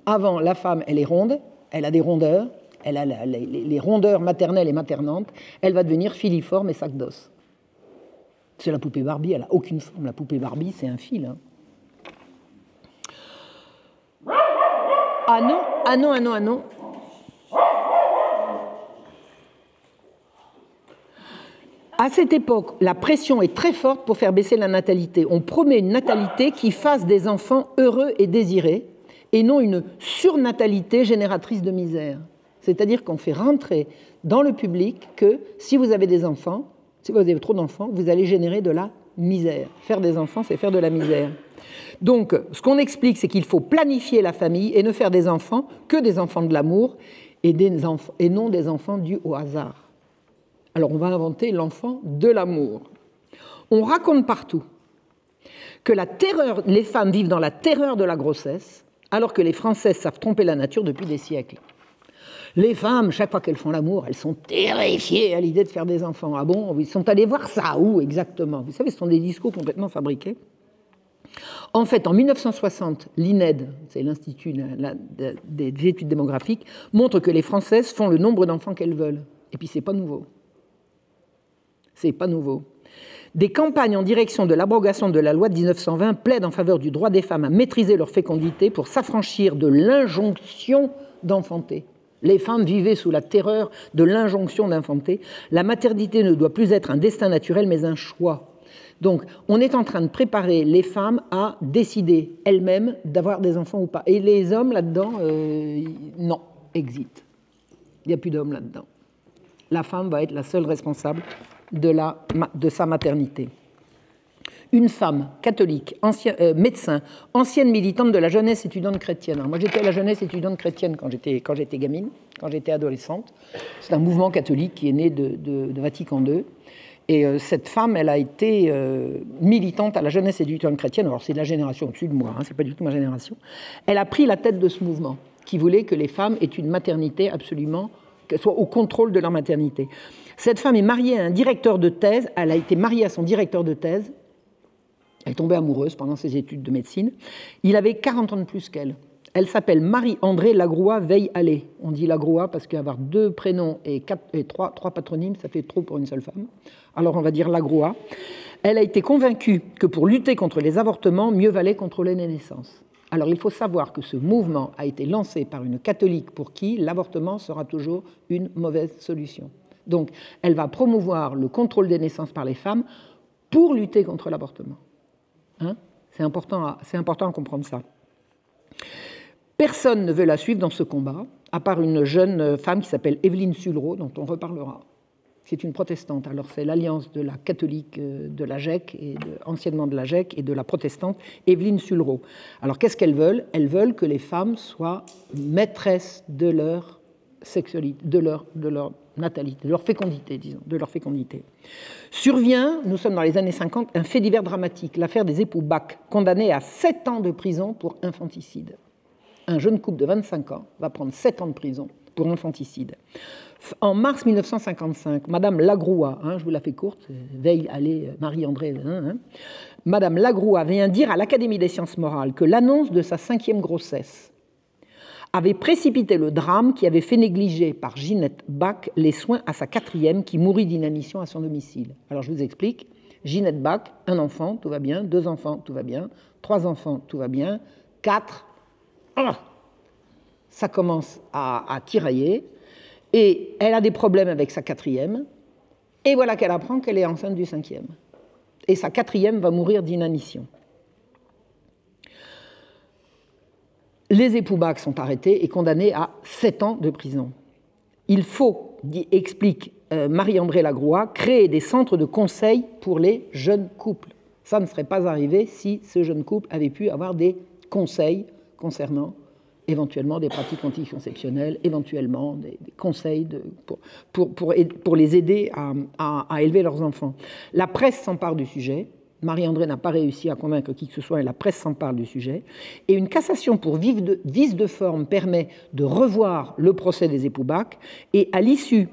Avant, la femme, elle est ronde, elle a des rondeurs, elle a les rondeurs maternelles et maternantes, elle va devenir filiforme et sac d'os. C'est la poupée Barbie, elle n'a aucune forme. La poupée Barbie, c'est un fil. Hein. Ah non. À cette époque, la pression est très forte pour faire baisser la natalité. On promet une natalité qui fasse des enfants heureux et désirés, et non une surnatalité génératrice de misère. C'est-à-dire qu'on fait rentrer dans le public que si vous avez des enfants, si vous avez trop d'enfants, vous allez générer de la misère. Faire des enfants, c'est faire de la misère. Donc, ce qu'on explique, c'est qu'il faut planifier la famille et ne faire des enfants que des enfants de l'amour et non des enfants dus au hasard. Alors, on va inventer l'enfant de l'amour. On raconte partout que les femmes vivent dans la terreur de la grossesse, alors que les Françaises savent tromper la nature depuis des siècles. Les femmes, chaque fois qu'elles font l'amour, elles sont terrifiées à l'idée de faire des enfants. Ah bon? Ils sont allés voir ça où exactement? Vous savez, ce sont des discours complètement fabriqués. En fait, en 1960, l'INED, c'est l'Institut des études démographiques, montre que les Françaises font le nombre d'enfants qu'elles veulent. Et puis, c'est pas nouveau. C'est pas nouveau. Des campagnes en direction de l'abrogation de la loi de 1920 plaident en faveur du droit des femmes à maîtriser leur fécondité pour s'affranchir de l'injonction d'enfanter. Les femmes vivaient sous la terreur de l'injonction d'enfanter. La maternité ne doit plus être un destin naturel, mais un choix. Donc, on est en train de préparer les femmes à décider elles-mêmes d'avoir des enfants ou pas. Et les hommes, là-dedans, non, exit. Il n'y a plus d'hommes là-dedans. La femme va être la seule responsable de sa maternité. Une femme catholique, médecin, ancienne militante de la jeunesse étudiante chrétienne. Alors moi, j'étais à la jeunesse étudiante chrétienne quand j'étais gamine, quand j'étais adolescente. C'est un mouvement catholique qui est né de Vatican II. Et cette femme, elle a été militante à la jeunesse étudiante chrétienne. Alors, c'est de la génération au-dessus de moi, hein, c'est pas du tout ma génération. Elle a pris la tête de ce mouvement, qui voulait que les femmes aient une maternité absolument, qu'elles soient au contrôle de leur maternité. Cette femme est mariée à un directeur de thèse. Elle a été mariée à son directeur de thèse. Elle est tombée amoureuse pendant ses études de médecine. Il avait 40 ans de plus qu'elle. Elle s'appelle Marie-Andrée Lagroua Veille-Allais. On dit Lagroua parce qu'avoir 2 prénoms et 3 patronymes, ça fait trop pour une seule femme. Alors on va dire Lagroua. Elle a été convaincue que pour lutter contre les avortements, mieux valait contrôler les naissances. Alors il faut savoir que ce mouvement a été lancé par une catholique pour qui l'avortement sera toujours une mauvaise solution. Donc elle va promouvoir le contrôle des naissances par les femmes pour lutter contre l'avortement. Hein? C'est important à comprendre ça. Personne ne veut la suivre dans ce combat, à part une jeune femme qui s'appelle Évelyne Sullereau, dont on reparlera. C'est une protestante. Alors c'est l'alliance de la catholique de la GEC, anciennement de la GEC, et de la protestante Évelyne Sullereau. Alors qu'est-ce qu'elles veulent? Elles veulent que les femmes soient maîtresses de leur sexualité, de leur natalité, de leur fécondité, disons, de leur fécondité. Survient, nous sommes dans les années 50, un fait divers dramatique, l'affaire des époux Bach, condamnés à 7 ans de prison pour infanticide. Un jeune couple de 25 ans va prendre 7 ans de prison pour infanticide. En mars 1955, Madame Lagroua, je vous la fais courte, Veille-Allais, Marie-Andrée, Madame Lagroua vient dire à l'Académie des sciences morales que l'annonce de sa 5e grossesse avait précipité le drame qui avait fait négliger par Ginette Bach les soins à sa 4e qui mourut d'inanition à son domicile. Alors je vous explique. Ginette Bach, 1 enfant, tout va bien, 2 enfants, tout va bien, 3 enfants, tout va bien, 4, ça commence à tirailler. Et elle a des problèmes avec sa 4e, et voilà qu'elle apprend qu'elle est enceinte du 5e. Et sa 4e va mourir d'inanition. Les époux Bach sont arrêtés et condamnés à 7 ans de prison. Il faut, explique Marie-Andrée Lagroua, créer des centres de conseil pour les jeunes couples. Ça ne serait pas arrivé si ce jeune couple avait pu avoir des conseils concernant éventuellement des pratiques anticonceptionnelles, éventuellement des conseils pour les aider à élever leurs enfants. La presse s'empare du sujet. Marie-Andrée n'a pas réussi à convaincre qui que ce soit, et la presse s'empare du sujet. Et une cassation pour vice de forme permet de revoir le procès des époux Bach. Et à l'issue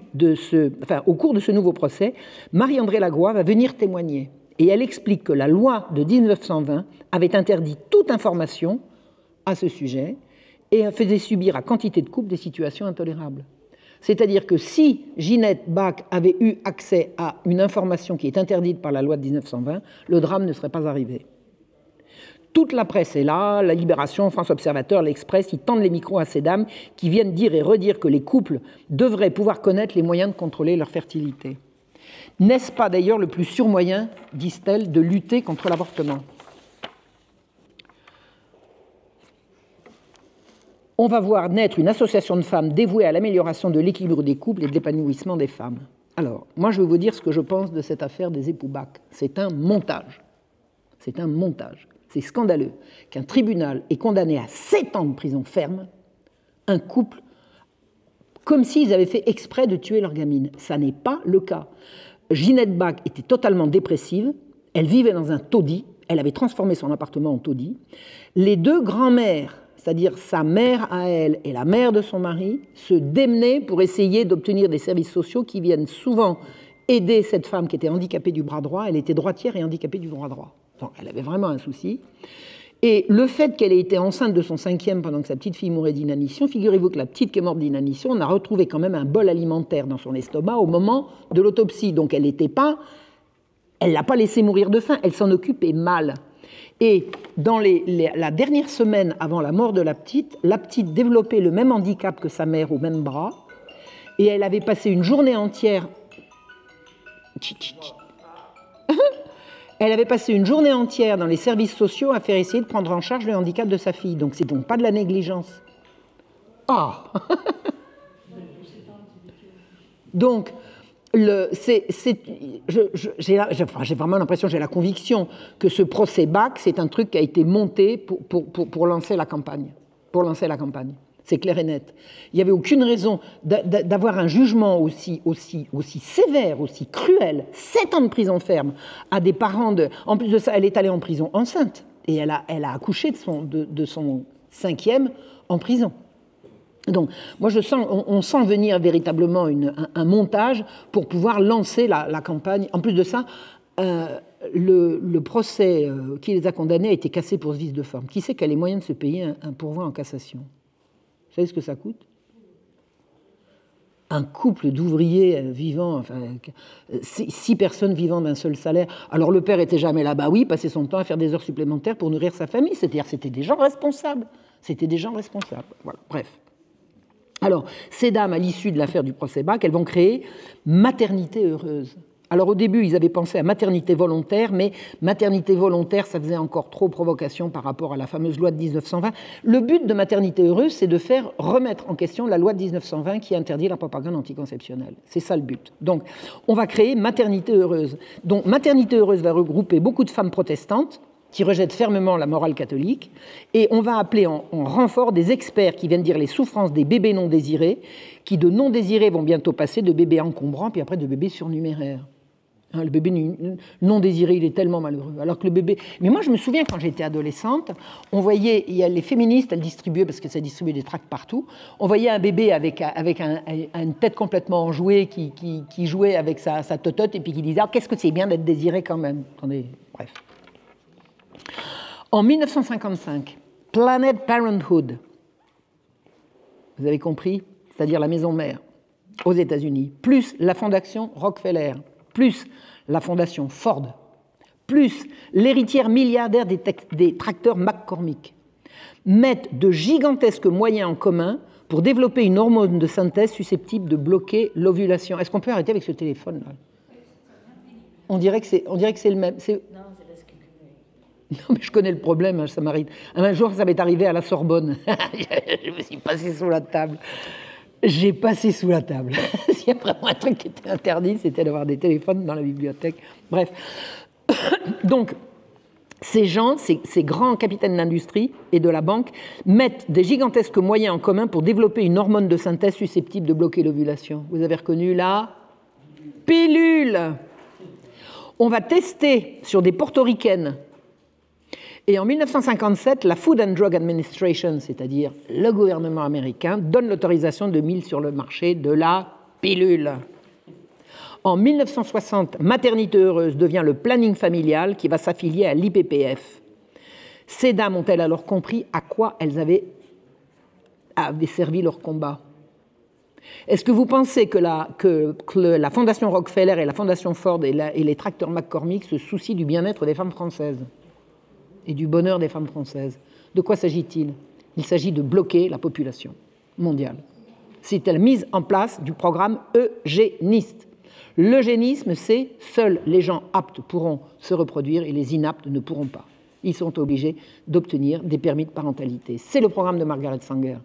au cours de ce nouveau procès, Marie-Andrée Lagroua va venir témoigner. Et elle explique que la loi de 1920 avait interdit toute information à ce sujet, et faisait subir à quantité de couples des situations intolérables. C'est-à-dire que si Ginette Bach avait eu accès à une information qui est interdite par la loi de 1920, le drame ne serait pas arrivé. Toute la presse est là, la Libération, France Observateur, l'Express, ils tendent les micros à ces dames qui viennent dire et redire que les couples devraient pouvoir connaître les moyens de contrôler leur fertilité. N'est-ce pas d'ailleurs le plus sûr moyen, disent-elles, de lutter contre l'avortement ? On va voir naître une association de femmes dévouée à l'amélioration de l'équilibre des couples et de l'épanouissement des femmes. Alors, moi je vais vous dire ce que je pense de cette affaire des époux Bach. C'est un montage. C'est un montage. C'est scandaleux qu'un tribunal ait condamné à 7 ans de prison ferme un couple comme s'ils avaient fait exprès de tuer leur gamine. Ça n'est pas le cas. Ginette Bach était totalement dépressive, elle vivait dans un taudis, elle avait transformé son appartement en taudis. Les 2 grands-mères, c'est-à-dire sa mère à elle et la mère de son mari, se démenaient pour essayer d'obtenir des services sociaux qui viennent souvent aider cette femme qui était handicapée du bras droit. Elle était droitière et handicapée du bras droit. Donc elle avait vraiment un souci. Et le fait qu'elle ait été enceinte de son 5e pendant que sa petite fille mourait d'inanition, figurez-vous que la petite qui est morte d'inanition, on a retrouvé quand même un bol alimentaire dans son estomac au moment de l'autopsie. Donc elle ne l'a pas laissée mourir de faim, elle s'en occupait mal. Et dans la dernière semaine avant la mort de la petite développait le même handicap que sa mère au même bras, et elle avait passé une journée entière... Elle avait passé une journée entière dans les services sociaux à faire essayer de prendre en charge le handicap de sa fille. Donc c'est donc pas de la négligence. Ah Donc, j'ai vraiment l'impression, j'ai la conviction que ce procès Bach, c'est un truc qui a été monté pour lancer la campagne. C'est clair et net. Il n'y avait aucune raison d'avoir un jugement aussi sévère, aussi cruel, 7 ans de prison ferme, à des parents de... En plus de ça, elle est allée en prison enceinte, et elle a accouché de son 5e en prison. Donc, moi, on sent venir véritablement un montage pour pouvoir lancer la campagne. En plus de ça, le procès qui les a condamnés a été cassé pour ce vice de forme. Qui sait quel est les moyens de se payer un pourvoi en cassation? Vous savez ce que ça coûte? Un couple d'ouvriers vivant, enfin, 6 personnes vivant d'un seul salaire. Alors le père était jamais là, bah oui, passait son temps à faire des heures supplémentaires pour nourrir sa famille. C'est-à-dire, c'était des gens responsables. C'était des gens responsables. Voilà, bref. Alors, ces dames, à l'issue de l'affaire du procès Bach, elles vont créer Maternité heureuse. Alors au début, ils avaient pensé à maternité volontaire, mais maternité volontaire, ça faisait encore trop provocation par rapport à la fameuse loi de 1920. Le but de Maternité heureuse, c'est de faire remettre en question la loi de 1920 qui interdit la propagande anticonceptionnelle. C'est ça le but. Donc, on va créer Maternité heureuse. Donc, Maternité heureuse va regrouper beaucoup de femmes protestantes qui rejettent fermement la morale catholique, et on va appeler en renfort des experts qui viennent dire les souffrances des bébés non désirés, qui de non désirés vont bientôt passer de bébés encombrants, puis après de bébés surnuméraires. Le bébé non désiré, il est tellement malheureux. Alors que le bébé... Mais moi, je me souviens, quand j'étais adolescente, on voyait, il y a les féministes, elles distribuaient, parce que ça distribuait des tracts partout, on voyait un bébé avec une tête complètement enjouée qui jouait avec sa totote et puis qui disait « Ah, qu'est-ce que c'est bien d'être désiré quand même !» Attendez, bref. En 1955, Planned Parenthood, vous avez compris, c'est-à-dire la maison mère, aux États-Unis, plus la fondation Rockefeller, plus la fondation Ford, plus l'héritière milliardaire des tracteurs McCormick, mettent de gigantesques moyens en commun pour développer une hormone de synthèse susceptible de bloquer l'ovulation. Est-ce qu'on peut arrêter avec ce téléphone là? On dirait que c'est le même. Non, c'est parce que... Non, mais je connais le problème, ça m'arrive. Un jour, ça m'est arrivé à la Sorbonne. Je me suis passé sous la table. J'ai passé sous la table. S'il y a vraiment un truc qui était interdit, c'était d'avoir des téléphones dans la bibliothèque. Bref. Donc, ces gens, ces grands capitaines d'industrie et de la banque, mettent des gigantesques moyens en commun pour développer une hormone de synthèse susceptible de bloquer l'ovulation. Vous avez reconnu la pilule. On va tester sur des portoricaines. Et en 1957, la Food and Drug Administration, c'est-à-dire le gouvernement américain, donne l'autorisation de mise sur le marché de la pilule. En 1960, Maternité heureuse devient le planning familial qui va s'affilier à l'IPPF. Ces dames ont-elles alors compris à quoi elles avaient servi leur combat? Est-ce que vous pensez que la Fondation Rockefeller et la Fondation Ford et les tracteurs McCormick se soucient du bien-être des femmes françaises et du bonheur des femmes françaises? De quoi s'agit-il? Il s'agit de bloquer la population mondiale. C'est la mise en place du programme eugéniste. L'eugénisme, c'est seuls les gens aptes pourront se reproduire et les inaptes ne pourront pas. Ils sont obligés d'obtenir des permis de parentalité. C'est le programme de Margaret Sanger.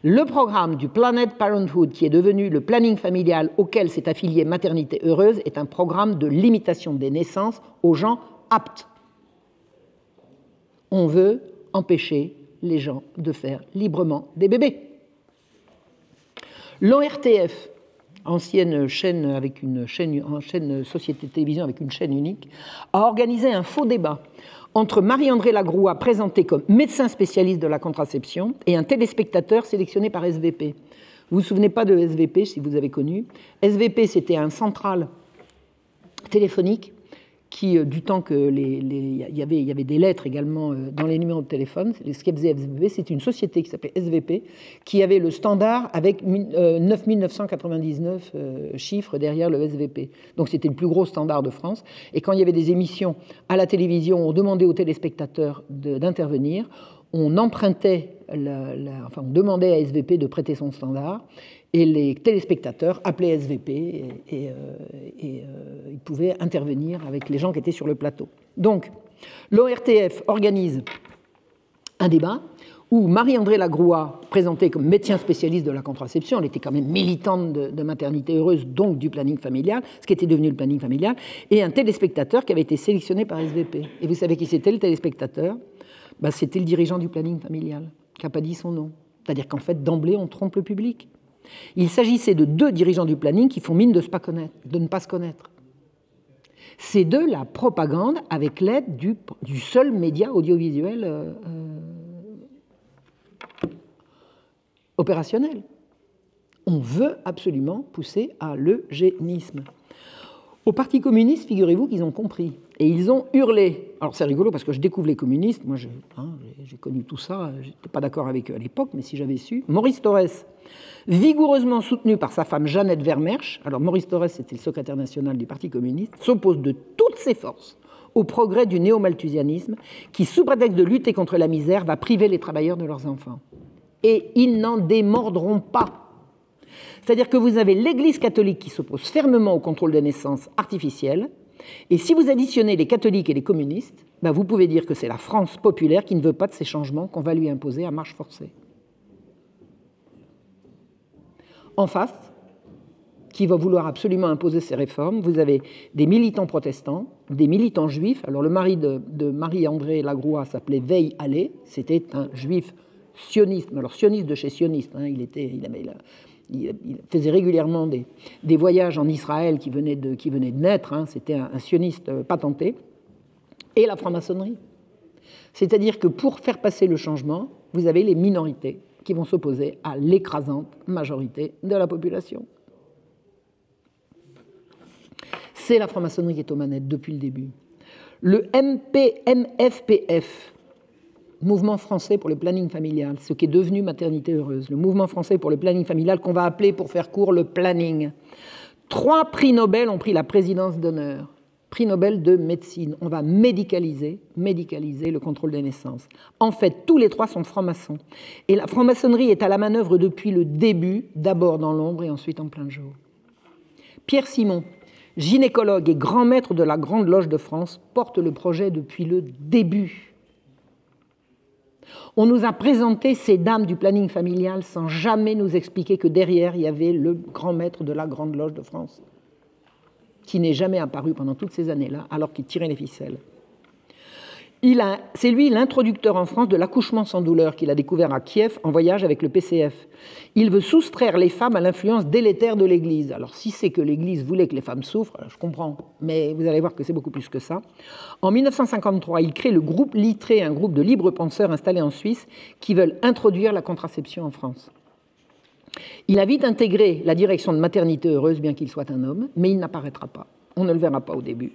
Le programme du Planned Parenthood, qui est devenu le planning familial auquel s'est affiliée Maternité heureuse, est un programme de limitation des naissances aux gens aptes. On veut empêcher les gens de faire librement des bébés. L'ORTF, ancienne chaîne société de télévision avec une chaîne unique, a organisé un faux débat entre Marie-André Lagroua, présentée comme médecin spécialiste de la contraception, et un téléspectateur sélectionné par SVP. Vous ne vous souvenez pas de SVP, si vous avez connu. SVP, c'était un central téléphonique qui, du temps que il y avait des lettres également dans les numéros de téléphone, ce qu'elle faisait SVP, c'est une société qui s'appelait SVP, qui avait le standard avec 9999 chiffres derrière le SVP. Donc c'était le plus gros standard de France. Et quand il y avait des émissions à la télévision, on demandait aux téléspectateurs d'intervenir, on empruntait, on demandait à SVP de prêter son standard, et les téléspectateurs appelaient SVP et ils pouvaient intervenir avec les gens qui étaient sur le plateau. Donc, l'ORTF organise un débat où Marie-André Lagroua, présentée comme médecin spécialiste de la contraception, elle était quand même militante de Maternité heureuse, donc du planning familial, ce qui était devenu le planning familial, et un téléspectateur qui avait été sélectionné par SVP. Et vous savez qui c'était le téléspectateur? C'était le dirigeant du planning familial, qui n'a pas dit son nom. C'est-à-dire qu'en fait, d'emblée, on trompe le public. Il s'agissait de 2 dirigeants du planning qui font mine de ne pas se connaître. C'est de la propagande avec l'aide du seul média audiovisuel opérationnel. On veut absolument pousser à l'eugénisme. Au Parti communiste, figurez-vous qu'ils ont compris. Et ils ont hurlé. Alors c'est rigolo parce que je découvre les communistes. Moi, j'ai connu tout ça. Je n'étais pas d'accord avec eux à l'époque, mais si j'avais su. Maurice Thorez, vigoureusement soutenu par sa femme Jeannette Vermersch, alors Maurice Thorez, c'était le secrétaire national du Parti communiste, s'oppose de toutes ses forces au progrès du néo-malthusianisme qui, sous prétexte de lutter contre la misère, va priver les travailleurs de leurs enfants. Et ils n'en démordront pas. C'est-à-dire que vous avez l'Église catholique qui s'oppose fermement au contrôle des naissances artificielles, et si vous additionnez les catholiques et les communistes, ben vous pouvez dire que c'est la France populaire qui ne veut pas de ces changements qu'on va lui imposer à marche forcée. En face, qui va vouloir absolument imposer ces réformes, vous avez des militants protestants, des militants juifs. Alors le mari de Marie-André Lagroix s'appelait Veil Allais, c'était un juif sioniste, mais alors sioniste de chez sioniste, hein, il faisait régulièrement des voyages en Israël qui venaient de naître, hein, c'était un sioniste patenté, et la franc-maçonnerie. C'est-à-dire que pour faire passer le changement, vous avez les minorités qui vont s'opposer à l'écrasante majorité de la population. C'est la franc-maçonnerie qui est aux manettes depuis le début. Le MFPF, Mouvement français pour le planning familial, ce qui est devenu Maternité heureuse, le mouvement français pour le planning familial qu'on va appeler, pour faire court, le planning. 3 prix Nobel ont pris la présidence d'honneur. Prix Nobel de médecine. On va médicaliser le contrôle des naissances. En fait, tous les 3 sont francs-maçons. Et la franc-maçonnerie est à la manœuvre depuis le début, d'abord dans l'ombre et ensuite en plein jour. Pierre Simon, gynécologue et grand maître de la Grande Loge de France, porte le projet depuis le début. On nous a présenté ces dames du planning familial sans jamais nous expliquer que derrière, il y avait le grand maître de la Grande Loge de France, qui n'est jamais apparu pendant toutes ces années-là, alors qu'il tirait les ficelles. C'est lui l'introducteur en France de l'accouchement sans douleur qu'il a découvert à Kiev en voyage avec le PCF. Il veut soustraire les femmes à l'influence délétère de l'Église. Alors si c'est que l'Église voulait que les femmes souffrent, je comprends, mais vous allez voir que c'est beaucoup plus que ça. En 1953, il crée le groupe Littré, un groupe de libres penseurs installés en Suisse qui veulent introduire la contraception en France. Il a vite intégré la direction de Maternité heureuse, bien qu'il soit un homme, mais il n'apparaîtra pas. On ne le verra pas au début.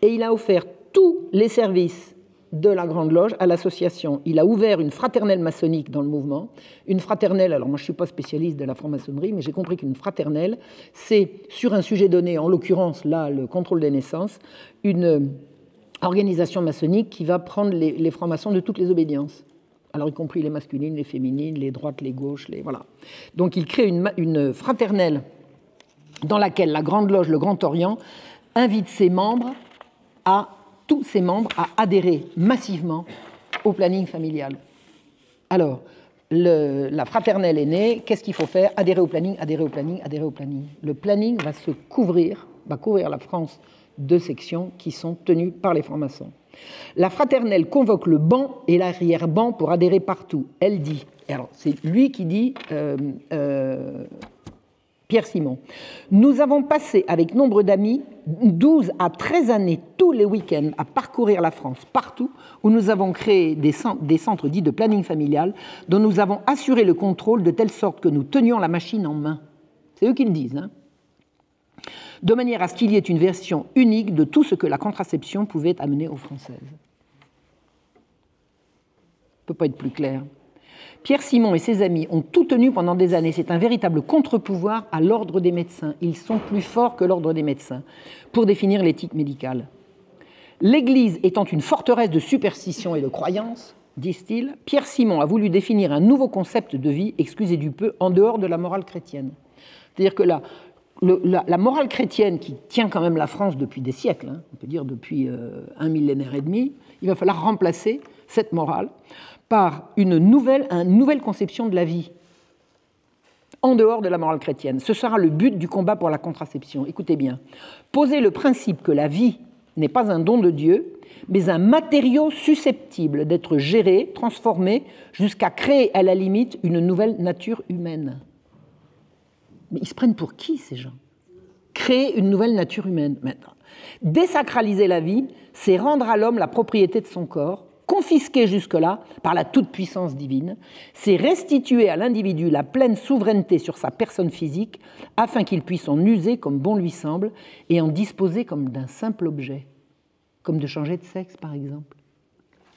Et il a offert tous les services de la Grande Loge à l'association. Il a ouvert une fraternelle maçonnique dans le mouvement. Une fraternelle, alors moi je ne suis pas spécialiste de la franc-maçonnerie, mais j'ai compris qu'une fraternelle, c'est sur un sujet donné, en l'occurrence là, le contrôle des naissances, une organisation maçonnique qui va prendre les francs-maçons de toutes les obédiences. Alors y compris les masculines, les féminines, les droites, les gauches, voilà. Donc il crée une fraternelle dans laquelle la Grande Loge, le Grand Orient, invite tous ses membres à adhérer massivement au planning familial. Alors, la fraternelle est née, qu'est-ce qu'il faut faire? Adhérer au planning, adhérer au planning, adhérer au planning. Le planning va couvrir la France de sections qui sont tenues par les francs-maçons. La fraternelle convoque le banc et l'arrière-banc pour adhérer partout. Elle dit, alors c'est lui qui dit, Pierre Simon, nous avons passé avec nombre d'amis 12 à 13 années tous les week-ends à parcourir la France partout où nous avons créé des centres dits de planning familial dont nous avons assuré le contrôle de telle sorte que nous tenions la machine en main. C'est eux qui le disent, hein. De manière à ce qu'il y ait une version unique de tout ce que la contraception pouvait amener aux Françaises. Ça ne peut pas être plus clair. Pierre Simon et ses amis ont tout tenu pendant des années. C'est un véritable contre-pouvoir à l'ordre des médecins. Ils sont plus forts que l'ordre des médecins pour définir l'éthique médicale. L'Église étant une forteresse de superstition et de croyance, disent-ils, Pierre Simon a voulu définir un nouveau concept de vie, excusez du peu, en dehors de la morale chrétienne. C'est-à-dire que la morale chrétienne qui tient quand même la France depuis des siècles, hein, on peut dire depuis un millénaire et demi, il va falloir remplacer cette morale par une nouvelle conception de la vie, en dehors de la morale chrétienne. Ce sera le but du combat pour la contraception. Écoutez bien, poser le principe que la vie n'est pas un don de Dieu, mais un matériau susceptible d'être géré, transformé, jusqu'à créer à la limite une nouvelle nature humaine. Mais ils se prennent pour qui, ces gens? Créer une nouvelle nature humaine, maintenant. Désacraliser la vie, c'est rendre à l'homme la propriété de son corps, confisqué jusque-là par la toute-puissance divine, c'est restituer à l'individu la pleine souveraineté sur sa personne physique afin qu'il puisse en user comme bon lui semble et en disposer comme d'un simple objet, comme de changer de sexe par exemple.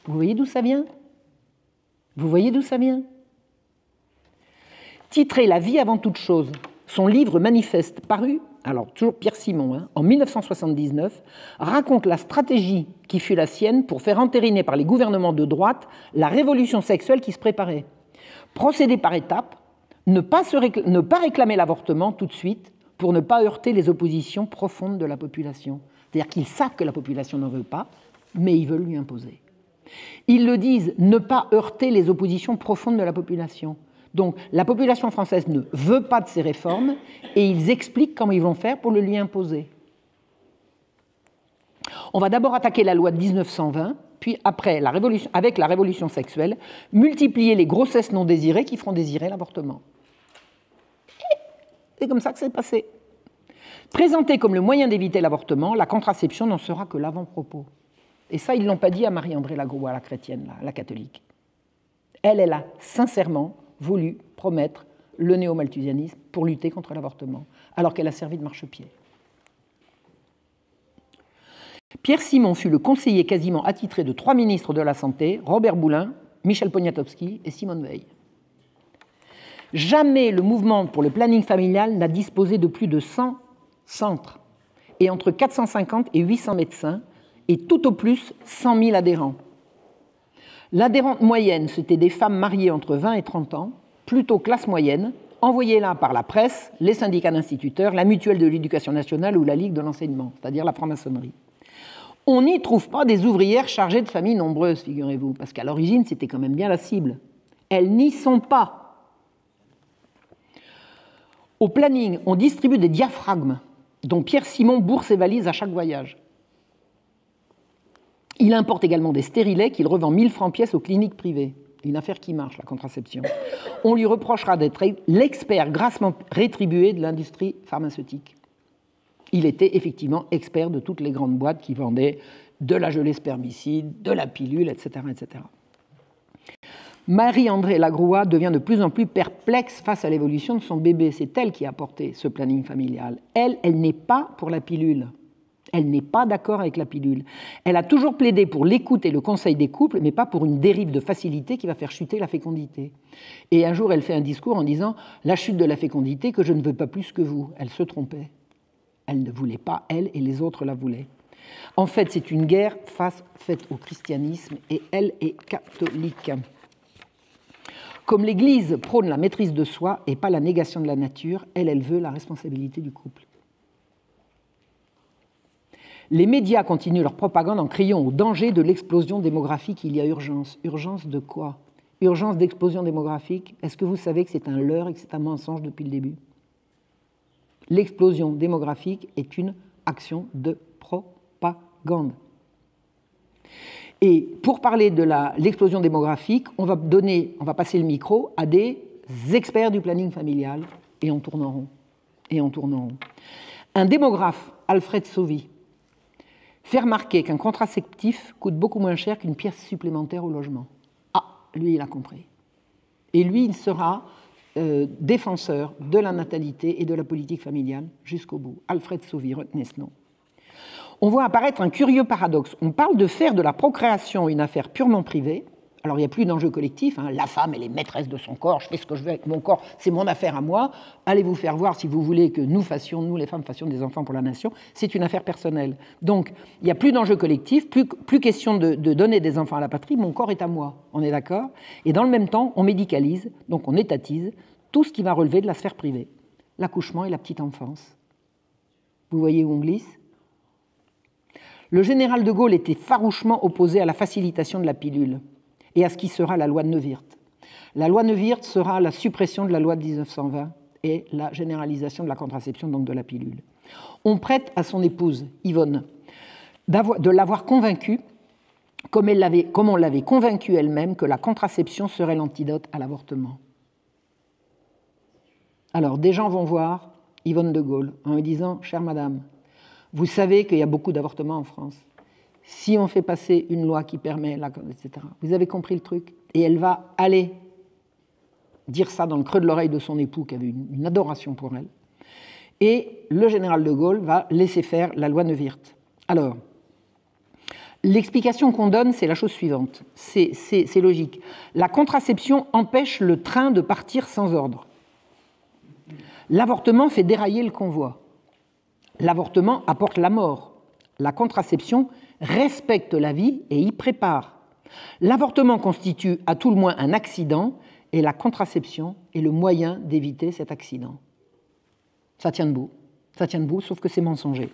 Vous voyez d'où ça vient ? Vous voyez d'où ça vient ? Titré « La vie avant toute chose », son livre manifeste, paru, alors toujours Pierre Simon, en 1979, raconte la stratégie qui fut la sienne pour faire entériner par les gouvernements de droite la révolution sexuelle qui se préparait. Procéder par étapes, ne pas réclamer l'avortement tout de suite pour ne pas heurter les oppositions profondes de la population. C'est-à-dire qu'ils savent que la population n'en veut pas, mais ils veulent lui imposer. Ils le disent, ne pas heurter les oppositions profondes de la population. Donc, la population française ne veut pas de ces réformes et ils expliquent comment ils vont faire pour le lui imposer. On va d'abord attaquer la loi de 1920, puis après, avec la révolution sexuelle, multiplier les grossesses non désirées qui feront désirer l'avortement. C'est comme ça que c'est passé. Présentée comme le moyen d'éviter l'avortement, la contraception n'en sera que l'avant-propos. Et ça, ils ne l'ont pas dit à Marie-André Lagroua, la chrétienne, la catholique. Elle a sincèrement voulu promettre le néo-malthusianisme pour lutter contre l'avortement, alors qu'elle a servi de marchepied. Pierre Simon fut le conseiller quasiment attitré de 3 ministres de la Santé, Robert Boulin, Michel Poniatowski et Simone Veil. Jamais le mouvement pour le planning familial n'a disposé de plus de 100 centres et entre 450 et 800 médecins et tout au plus 100 000 adhérents. L'adhérente moyenne, c'était des femmes mariées entre 20 et 30 ans, plutôt classe moyenne, envoyées là par la presse, les syndicats d'instituteurs, la mutuelle de l'éducation nationale ou la Ligue de l'enseignement, c'est-à-dire la franc-maçonnerie. On n'y trouve pas des ouvrières chargées de familles nombreuses, figurez-vous, parce qu'à l'origine, c'était quand même bien la cible. Elles n'y sont pas. Au planning, on distribue des diaphragmes dont Pierre Simon bourre ses valises à chaque voyage. Il importe également des stérilets qu'il revend 1000 francs pièce aux cliniques privées. Une affaire qui marche, la contraception. On lui reprochera d'être l'expert grassement rétribué de l'industrie pharmaceutique. Il était effectivement expert de toutes les grandes boîtes qui vendaient de la gelée spermicide, de la pilule, etc. etc. Marie-André Lagroua devient de plus en plus perplexe face à l'évolution de son bébé. C'est elle qui a porté ce planning familial. Elle n'est pas pour la pilule. Elle n'est pas d'accord avec la pilule. Elle a toujours plaidé pour l'écoute et le conseil des couples, mais pas pour une dérive de facilité qui va faire chuter la fécondité. Et un jour, elle fait un discours en disant « La chute de la fécondité, que je ne veux pas plus que vous ». Elle se trompait. Elle ne voulait pas, elle, et les autres la voulaient. En fait, c'est une guerre faite au christianisme, et elle est catholique. Comme l'Église prône la maîtrise de soi et pas la négation de la nature, elle veut la responsabilité du couple. Les médias continuent leur propagande en criant au danger de l'explosion démographique. Il y a urgence. Urgence de quoi ? Urgence d'explosion démographique. Est-ce que vous savez que c'est un leurre et que c'est un mensonge depuis le début ? L'explosion démographique est une action de propagande. Et pour parler de l'explosion démographique, on va passer le micro à des experts du planning familial et on tourne en rond. Et on tourne en rond. Un démographe, Alfred Sauvy, fait remarquer qu'un contraceptif coûte beaucoup moins cher qu'une pièce supplémentaire au logement. Ah, lui, il a compris. Et lui, il sera défenseur de la natalité et de la politique familiale jusqu'au bout. Alfred Sauvy, retenez ce nom. On voit apparaître un curieux paradoxe. On parle de faire de la procréation une affaire purement privée. Alors, il n'y a plus d'enjeu collectif. La femme, elle est maîtresse de son corps. Je fais ce que je veux avec mon corps. C'est mon affaire à moi. Allez vous faire voir si vous voulez que nous, les femmes, fassions des enfants pour la nation. C'est une affaire personnelle. Donc, il n'y a plus d'enjeu collectif, plus question de donner des enfants à la patrie. Mon corps est à moi. On est d'accord ? Et dans le même temps, on médicalise, donc on étatise tout ce qui va relever de la sphère privée. L'accouchement et la petite enfance. Vous voyez où on glisse ? Le général de Gaulle était farouchement opposé à la facilitation de la pilule et à ce qui sera la loi de Neuwirth. La loi Neuwirth sera la suppression de la loi de 1920 et la généralisation de la contraception, donc de la pilule. On prête à son épouse, Yvonne, de l'avoir convaincue, comme on l'avait convaincue elle-même, que la contraception serait l'antidote à l'avortement. Alors, des gens vont voir Yvonne de Gaulle en lui disant « Chère madame, vous savez qu'il y a beaucoup d'avortements en France. si on fait passer une loi qui permet, etc. Vous avez compris le truc? Et elle va aller dire ça dans le creux de l'oreille de son époux, qui avait une adoration pour elle. Et le général de Gaulle va laisser faire la loi Neuwirth. Alors, l'explication qu'on donne, c'est la chose suivante. C'est logique. La contraception empêche le train de partir sans ordre. L'avortement fait dérailler le convoi. L'avortement apporte la mort. La contraception respecte la vie et y prépare. L'avortement constitue à tout le moins un accident et la contraception est le moyen d'éviter cet accident. Ça tient debout, sauf que c'est mensonger.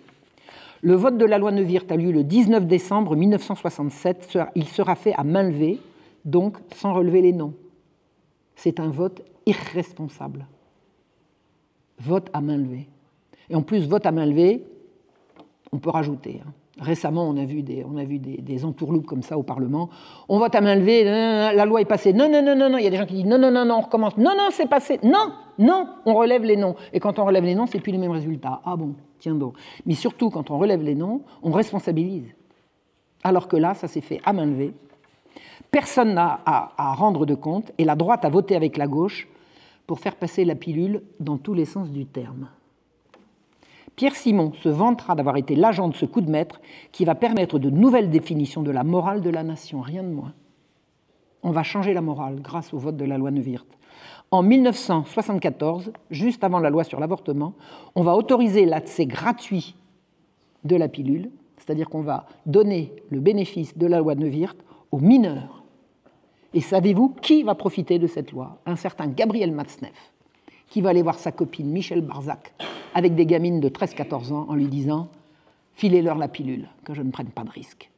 Le vote de la loi Neuwirth a lieu le 19 décembre 1967. Il sera fait à main levée, donc sans relever les noms. C'est un vote irresponsable. Vote à main levée. Et en plus, vote à main levée, on peut rajouter. Récemment, on a vu des entourloupes comme ça au Parlement. On vote à main levée, la loi est passée. Non, il y a des gens qui disent non, on recommence. Non, c'est passé. Non, on relève les noms. Et quand on relève les noms, c'est plus les mêmes résultats. Ah bon, tiens donc. Mais surtout, quand on relève les noms, on responsabilise. Alors que là, ça s'est fait à main levée. Personne n'a à rendre de compte et la droite a voté avec la gauche pour faire passer la pilule dans tous les sens du terme. Pierre Simon se vantera d'avoir été l'agent de ce coup de maître qui va permettre de nouvelles définitions de la morale de la nation, rien de moins. On va changer la morale grâce au vote de la loi Neuwirth. En 1974, juste avant la loi sur l'avortement, on va autoriser l'accès gratuit de la pilule, c'est-à-dire qu'on va donner le bénéfice de la loi Neuwirth aux mineurs. Et savez-vous qui va profiter de cette loi? Un certain Gabriel Matzneff, qui va aller voir sa copine Michel Barzac avec des gamines de 13-14 ans en lui disant « Filez-leur la pilule, que je ne prenne pas de risque. »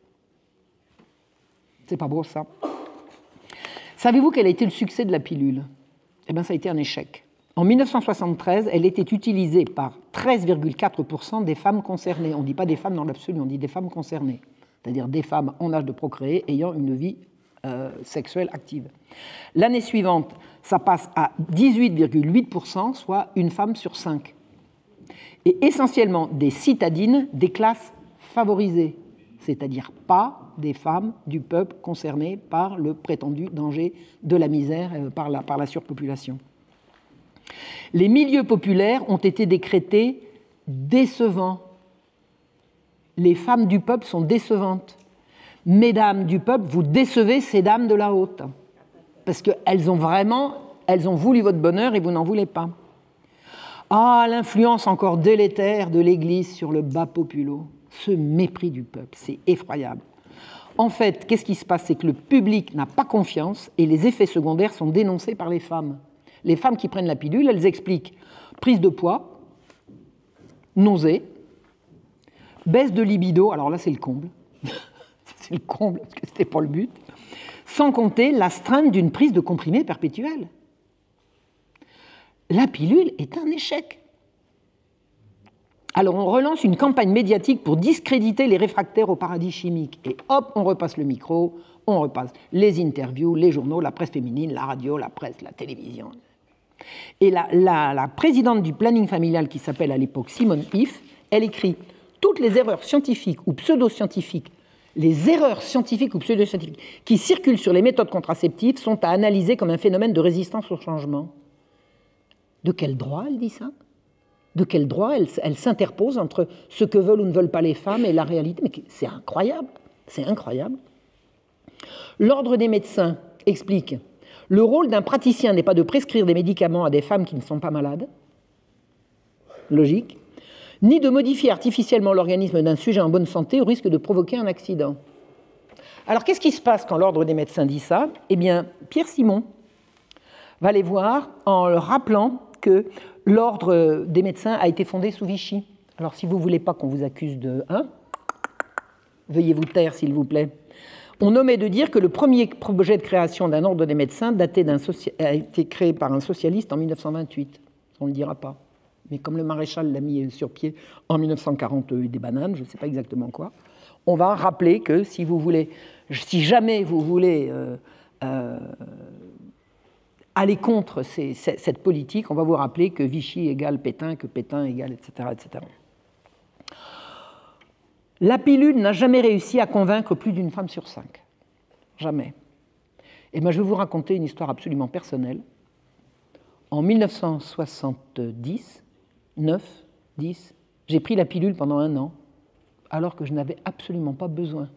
C'est pas beau, ça? Savez-vous quel a été le succès de la pilule? Eh bien, ça a été un échec. En 1973, elle était utilisée par 13,4% des femmes concernées. On ne dit pas des femmes dans l'absolu, on dit des femmes concernées, c'est-à-dire des femmes en âge de procréer ayant une vie sexuelle active. L'année suivante, ça passe à 18,8%, soit une femme sur 5. Et essentiellement des citadines des classes favorisées, c'est-à-dire pas des femmes du peuple concernées par le prétendu danger de la misère par la surpopulation. Les milieux populaires ont été décrétés décevants. Les femmes du peuple sont décevantes. Mesdames du peuple, vous décevez ces dames de la haute. Parce qu'elles ont voulu votre bonheur et vous n'en voulez pas. Ah, l'influence encore délétère de l'Église sur le bas populo. Ce mépris du peuple, c'est effroyable. En fait, qu'est-ce qui se passe? C'est que le public n'a pas confiance et les effets secondaires sont dénoncés par les femmes. Les femmes qui prennent la pilule, elles expliquent prise de poids, nausée, baisse de libido, alors là c'est le comble, c'est le comble parce que c'était pas le but, sans compter l'astreinte d'une prise de comprimés perpétuelle. La pilule est un échec. Alors on relance une campagne médiatique pour discréditer les réfractaires au paradis chimique. Et hop, on repasse le micro, on repasse les interviews, les journaux, la presse féminine, la radio, la presse, la télévision. Et la présidente du planning familial, qui s'appelle à l'époque Simone If, elle écrit « Toutes les erreurs scientifiques ou pseudo-scientifiques, qui circulent sur les méthodes contraceptives sont à analyser comme un phénomène de résistance au changement. » De quel droit elle dit ça? De quel droit elle s'interpose entre ce que veulent ou ne veulent pas les femmes et la réalité? Mais c'est incroyable, c'est incroyable. L'Ordre des médecins explique « Le rôle d'un praticien n'est pas de prescrire des médicaments à des femmes qui ne sont pas malades, logique, ni de modifier artificiellement l'organisme d'un sujet en bonne santé au risque de provoquer un accident. » Alors qu'est-ce qui se passe quand l'Ordre des médecins dit ça? Eh bien, Pierre Simon va les voir en leur rappelant que l'Ordre des médecins a été fondé sous Vichy. Alors, si vous ne voulez pas qu'on vous accuse de... veuillez vous taire, s'il vous plaît. On omet de dire que le premier projet de création d'un ordre des médecins a été créé par un socialiste en 1928. On ne le dira pas. Mais comme le maréchal l'a mis sur pied en 1940 des bananes, je ne sais pas exactement quoi, on va rappeler que si jamais vous voulez aller contre cette politique, on va vous rappeler que Vichy égale Pétain, que Pétain égale, etc., etc. La pilule n'a jamais réussi à convaincre plus d'une femme sur 5. Jamais. Et moi, je vais vous raconter une histoire absolument personnelle. En 1970, 9, 10, j'ai pris la pilule pendant 1 an, alors que je n'avais absolument pas besoin.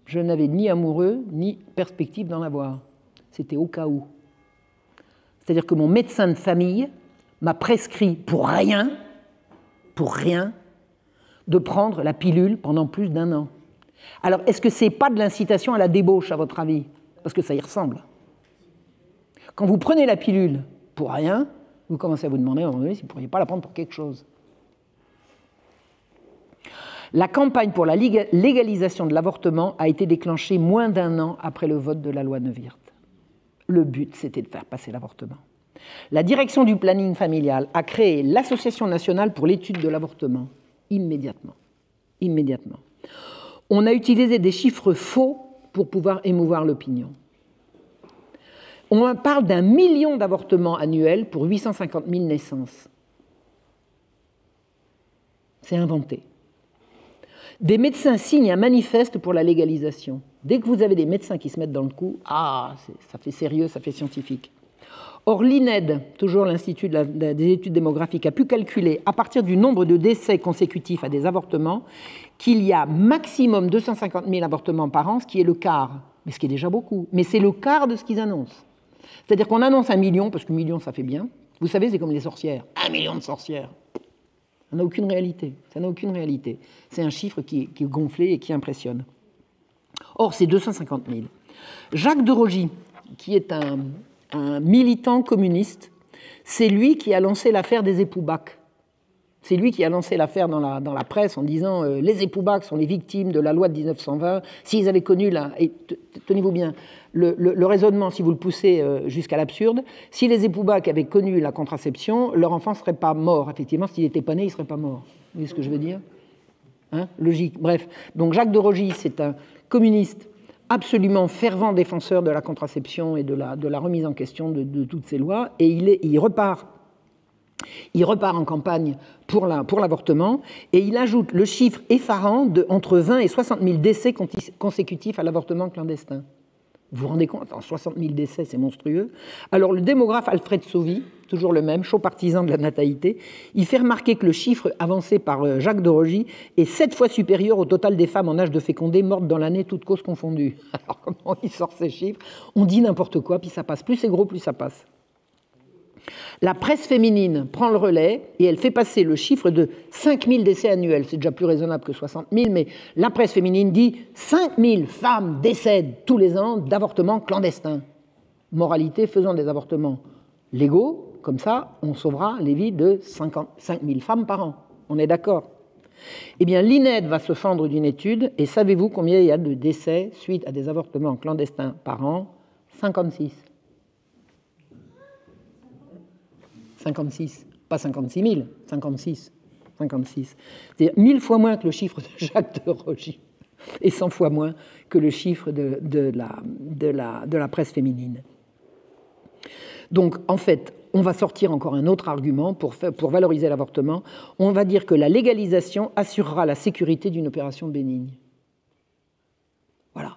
Je n'avais ni amoureux, ni perspective d'en avoir. C'était au cas où. C'est-à-dire que mon médecin de famille m'a prescrit pour rien, de prendre la pilule pendant plus d'1 an. Alors, est-ce que ce n'est pas de l'incitation à la débauche, à votre avis? Parce que ça y ressemble. Quand vous prenez la pilule pour rien, vous commencez à vous demander à un moment donné si vous ne pourriez pas la prendre pour quelque chose. La campagne pour la légalisation de l'avortement a été déclenchée moins d'1 an après le vote de la loi Neuwirth. Le but, c'était de faire passer l'avortement. La direction du planning familial a créé l'Association nationale pour l'étude de l'avortement, immédiatement. On a utilisé des chiffres faux pour pouvoir émouvoir l'opinion. On parle d'1 million d'avortements annuels pour 850 000 naissances. C'est inventé. Des médecins signent un manifeste pour la légalisation. Dès que vous avez des médecins qui se mettent dans le coup, ça fait sérieux, ça fait scientifique. Or, l'INED, toujours l'Institut des études démographiques, a pu calculer, à partir du nombre de décès consécutifs à des avortements, qu'il y a maximum 250 000 avortements par an, ce qui est le quart, mais ce qui est déjà beaucoup. Mais c'est le quart de ce qu'ils annoncent. C'est-à-dire qu'on annonce 1 million, parce que 1 million, ça fait bien. Vous savez, c'est comme les sorcières. 1 million de sorcières. Ça n'a aucune réalité. C'est un chiffre qui est gonflé et qui impressionne. Or, c'est 250 000. Jacques de Rogy, qui est un militant communiste, c'est lui qui a lancé l'affaire des époux Bach. C'est lui qui a lancé l'affaire dans la presse en disant les époux Bach sont les victimes de la loi de 1920. S'ils avaient connu et tenez-vous bien, le raisonnement, si vous le poussez jusqu'à l'absurde, si les époux Bach avaient connu la contraception, leur enfant ne serait pas mort. Effectivement, s'il n'était pas né, il ne serait pas mort. Vous voyez ce que je veux dire? Logique. Bref. Donc Jacques de Rogy, c'est un communiste absolument fervent défenseur de la contraception et de la remise en question de toutes ces lois, et il repart en campagne pour l'avortement, et il ajoute le chiffre effarant de entre 20 et 60 000 décès consécutifs à l'avortement clandestin. Vous vous rendez compte? 60 000 décès, c'est monstrueux. Alors le démographe Alfred Sauvy, toujours le même, chaud partisan de la natalité, il fait remarquer que le chiffre avancé par Jacques de Rogy est 7 fois supérieur au total des femmes en âge de féconder mortes dans l'année, toutes causes confondues. Alors comment il sort ces chiffres? On dit n'importe quoi, puis ça passe. Plus c'est gros, plus ça passe. La presse féminine prend le relais et elle fait passer le chiffre de 5 000 décès annuels. C'est déjà plus raisonnable que 60 000, mais la presse féminine dit 5 000 femmes décèdent tous les ans d'avortements clandestins. Moralité, faisons des avortements légaux, comme ça on sauvera les vies de 5 000 femmes par an. On est d'accord? Eh bien, l'INED va se fendre d'une étude, et savez-vous combien il y a de décès suite à des avortements clandestins par an? 56. 56, pas 56 000, 56. C'est-à-dire 1000 fois moins que le chiffre de Jacques de Rogy et 100 fois moins que le chiffre de la presse féminine. Donc, en fait, on va sortir encore un autre argument pour valoriser l'avortement. On va dire que la légalisation assurera la sécurité d'une opération bénigne. Voilà.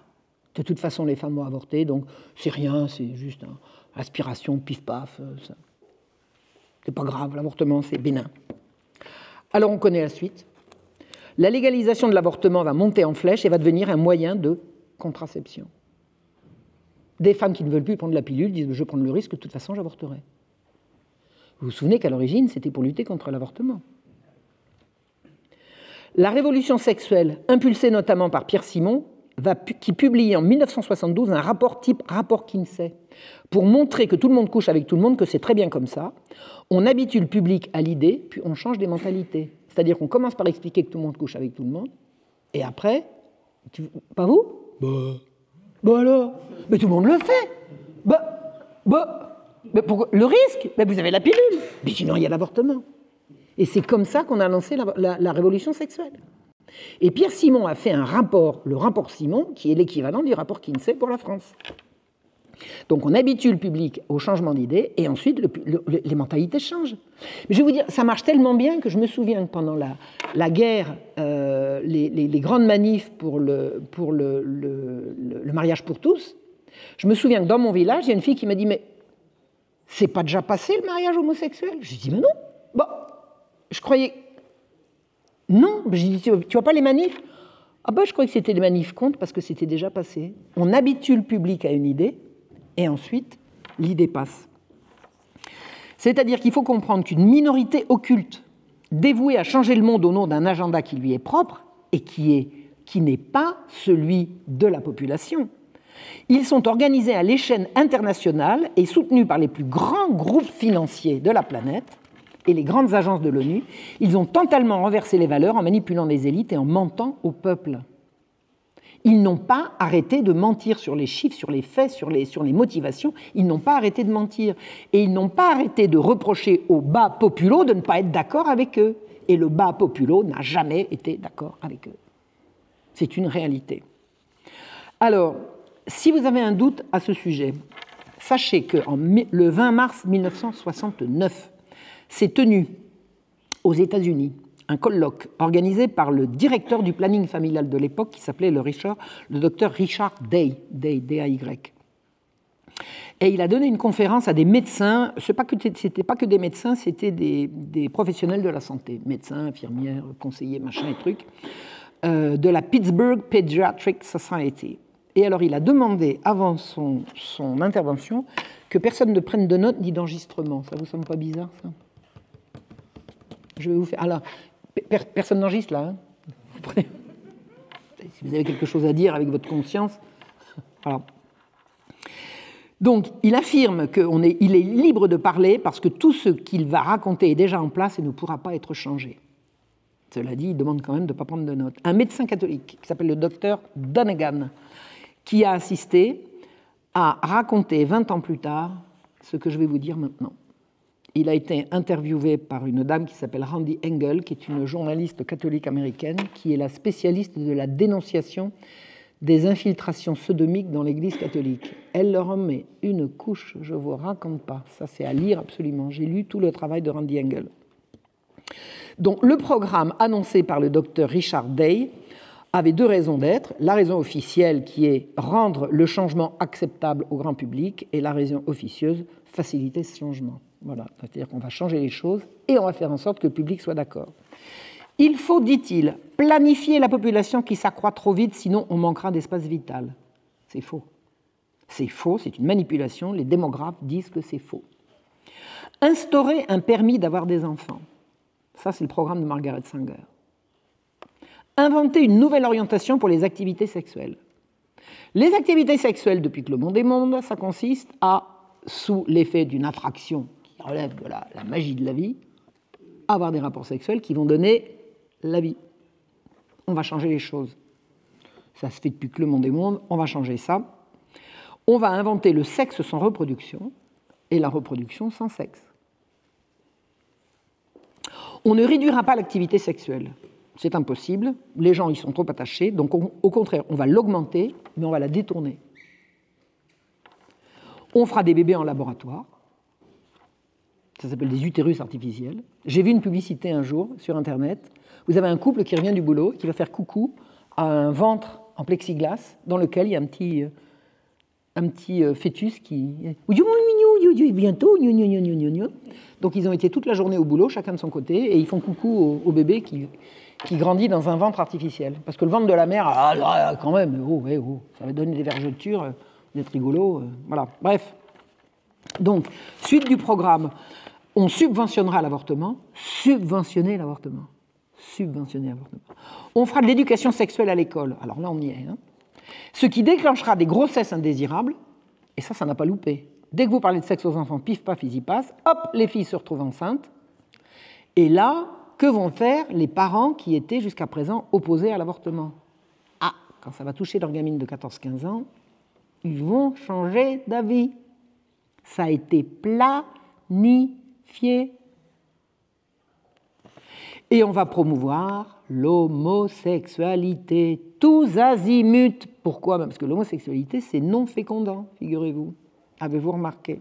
De toute façon, les femmes vont avorter, donc c'est rien, c'est juste une aspiration, pif-paf, ça. C'est pas grave, l'avortement, c'est bénin. Alors, on connaît la suite. La légalisation de l'avortement va monter en flèche et va devenir un moyen de contraception. Des femmes qui ne veulent plus prendre la pilule disent « je vais prendre le risque, de toute façon, j'avorterai ». Vous vous souvenez qu'à l'origine, c'était pour lutter contre l'avortement. La révolution sexuelle, impulsée notamment par Pierre Simon, qui publie en 1972 un rapport type rapport Kinsey, pour montrer que tout le monde couche avec tout le monde, que c'est très bien comme ça. On habitue le public à l'idée, puis on change des mentalités. C'est-à-dire qu'on commence par expliquer que tout le monde couche avec tout le monde, et après, pas vous? Bah alors, mais tout le monde le fait. Mais pourquoi? Le risque, vous avez la pilule, mais sinon il y a l'avortement. Et c'est comme ça qu'on a lancé la révolution sexuelle. Et Pierre Simon a fait un rapport, le rapport Simon, qui est l'équivalent du rapport Kinsey pour la France. Donc on habitue le public au changement d'idées, et ensuite les mentalités changent. Mais je vais vous dire, ça marche tellement bien que je me souviens que pendant la guerre les grandes manifs pour le mariage pour tous, je me souviens que dans mon village, il y a une fille qui m'a dit « Mais c'est pas déjà passé le mariage homosexuel ?» J'ai dit « Mais non, je croyais... » Non, j'ai dit « Tu vois pas les manifs ?» Ah je croyais que c'était les manifs contre parce que c'était déjà passé. On habitue le public à une idée et ensuite l'idée passe. C'est-à-dire qu'il faut comprendre qu'une minorité occulte, dévouée à changer le monde au nom d'un agenda qui lui est propre et qui n'est pas celui de la population, ils sont organisés à l'échelle internationale et soutenus par les plus grands groupes financiers de la planète et les grandes agences de l'ONU. Ils ont totalement renversé les valeurs en manipulant les élites et en mentant au peuple. Ils n'ont pas arrêté de mentir sur les chiffres, sur les faits, sur les motivations. Ils n'ont pas arrêté de mentir. Et ils n'ont pas arrêté de reprocher aux bas populos de ne pas être d'accord avec eux. Et le bas populo n'a jamais été d'accord avec eux. C'est une réalité. Alors, si vous avez un doute à ce sujet, sachez que le 20 mars 1969 s'est tenu aux États-Unis un colloque organisé par le directeur du planning familial de l'époque qui s'appelait le docteur Richard Day, D-A-Y. Et il a donné une conférence à des médecins, c'était pas que des médecins, c'était des professionnels de la santé, médecins, infirmières, conseillers, machin et trucs, de la Pittsburgh Pediatric Society. Et alors il a demandé avant son intervention que personne ne prenne de notes ni d'enregistrement. Ça vous semble pas bizarre, ça? Je vais vous faire... Alors, personne n'enregistre là, hein? Si vous avez quelque chose à dire avec votre conscience, voilà. Donc, il affirme qu'il est libre de parler parce que tout ce qu'il va raconter est déjà en place et ne pourra pas être changé. Cela dit, il demande quand même de ne pas prendre de notes. Un médecin catholique qui s'appelle le docteur Donegan, qui a assisté, a raconté 20 ans plus tard ce que je vais vous dire maintenant. Il a été interviewé par une dame qui s'appelle Randy Engel, qui est une journaliste catholique américaine, qui est la spécialiste de la dénonciation des infiltrations sodomiques dans l'Église catholique. Elle leur en met une couche, je ne vous raconte pas. Ça, c'est à lire absolument. J'ai lu tout le travail de Randy Engel. Donc, le programme annoncé par le docteur Richard Day avait deux raisons d'être. La raison officielle qui est rendre le changement acceptable au grand public et la raison officieuse, faciliter ce changement. Voilà, c'est-à-dire qu'on va changer les choses et on va faire en sorte que le public soit d'accord. Il faut, dit-il, planifier la population qui s'accroît trop vite, sinon on manquera d'espace vital. C'est faux. C'est faux, c'est une manipulation. Les démographes disent que c'est faux. Instaurer un permis d'avoir des enfants. Ça, c'est le programme de Margaret Sanger. Inventer une nouvelle orientation pour les activités sexuelles. Les activités sexuelles, depuis que le monde est monde, ça consiste à, sous l'effet d'une attraction qui relève de la magie de la vie, avoir des rapports sexuels qui vont donner la vie. On va changer les choses. Ça se fait depuis que le monde est monde, on va changer ça. On va inventer le sexe sans reproduction et la reproduction sans sexe. On ne réduira pas l'activité sexuelle. C'est impossible. Les gens y sont trop attachés. Donc, au contraire, on va l'augmenter, mais on va la détourner. On fera des bébés en laboratoire. Ça s'appelle des utérus artificiels. J'ai vu une publicité un jour sur Internet. Vous avez un couple qui revient du boulot, qui va faire coucou à un ventre en plexiglas dans lequel il y a un petit fœtus qui... Bientôt. Donc ils ont été toute la journée au boulot, chacun de son côté, et ils font coucou au bébé qui grandit dans un ventre artificiel. Parce que le ventre de la mère, quand même, ça va donner des vergetures, d'être rigolo, voilà. Bref. Donc, suite du programme, on subventionnera l'avortement, subventionner l'avortement. On fera de l'éducation sexuelle à l'école. Alors là, on y est. Ce qui déclenchera des grossesses indésirables, et ça n'a pas loupé. Dès que vous parlez de sexe aux enfants, pif, paf, ils y passent, hop, les filles se retrouvent enceintes. Et là, que vont faire les parents qui étaient jusqu'à présent opposés à l'avortement? Ah, quand ça va toucher leur gamine de 14-15 ans, ils vont changer d'avis. Ça a été planifié. Et on va promouvoir l'homosexualité, tous azimuts. Pourquoi? Parce que l'homosexualité, c'est non fécondant, figurez-vous. Avez-vous remarqué?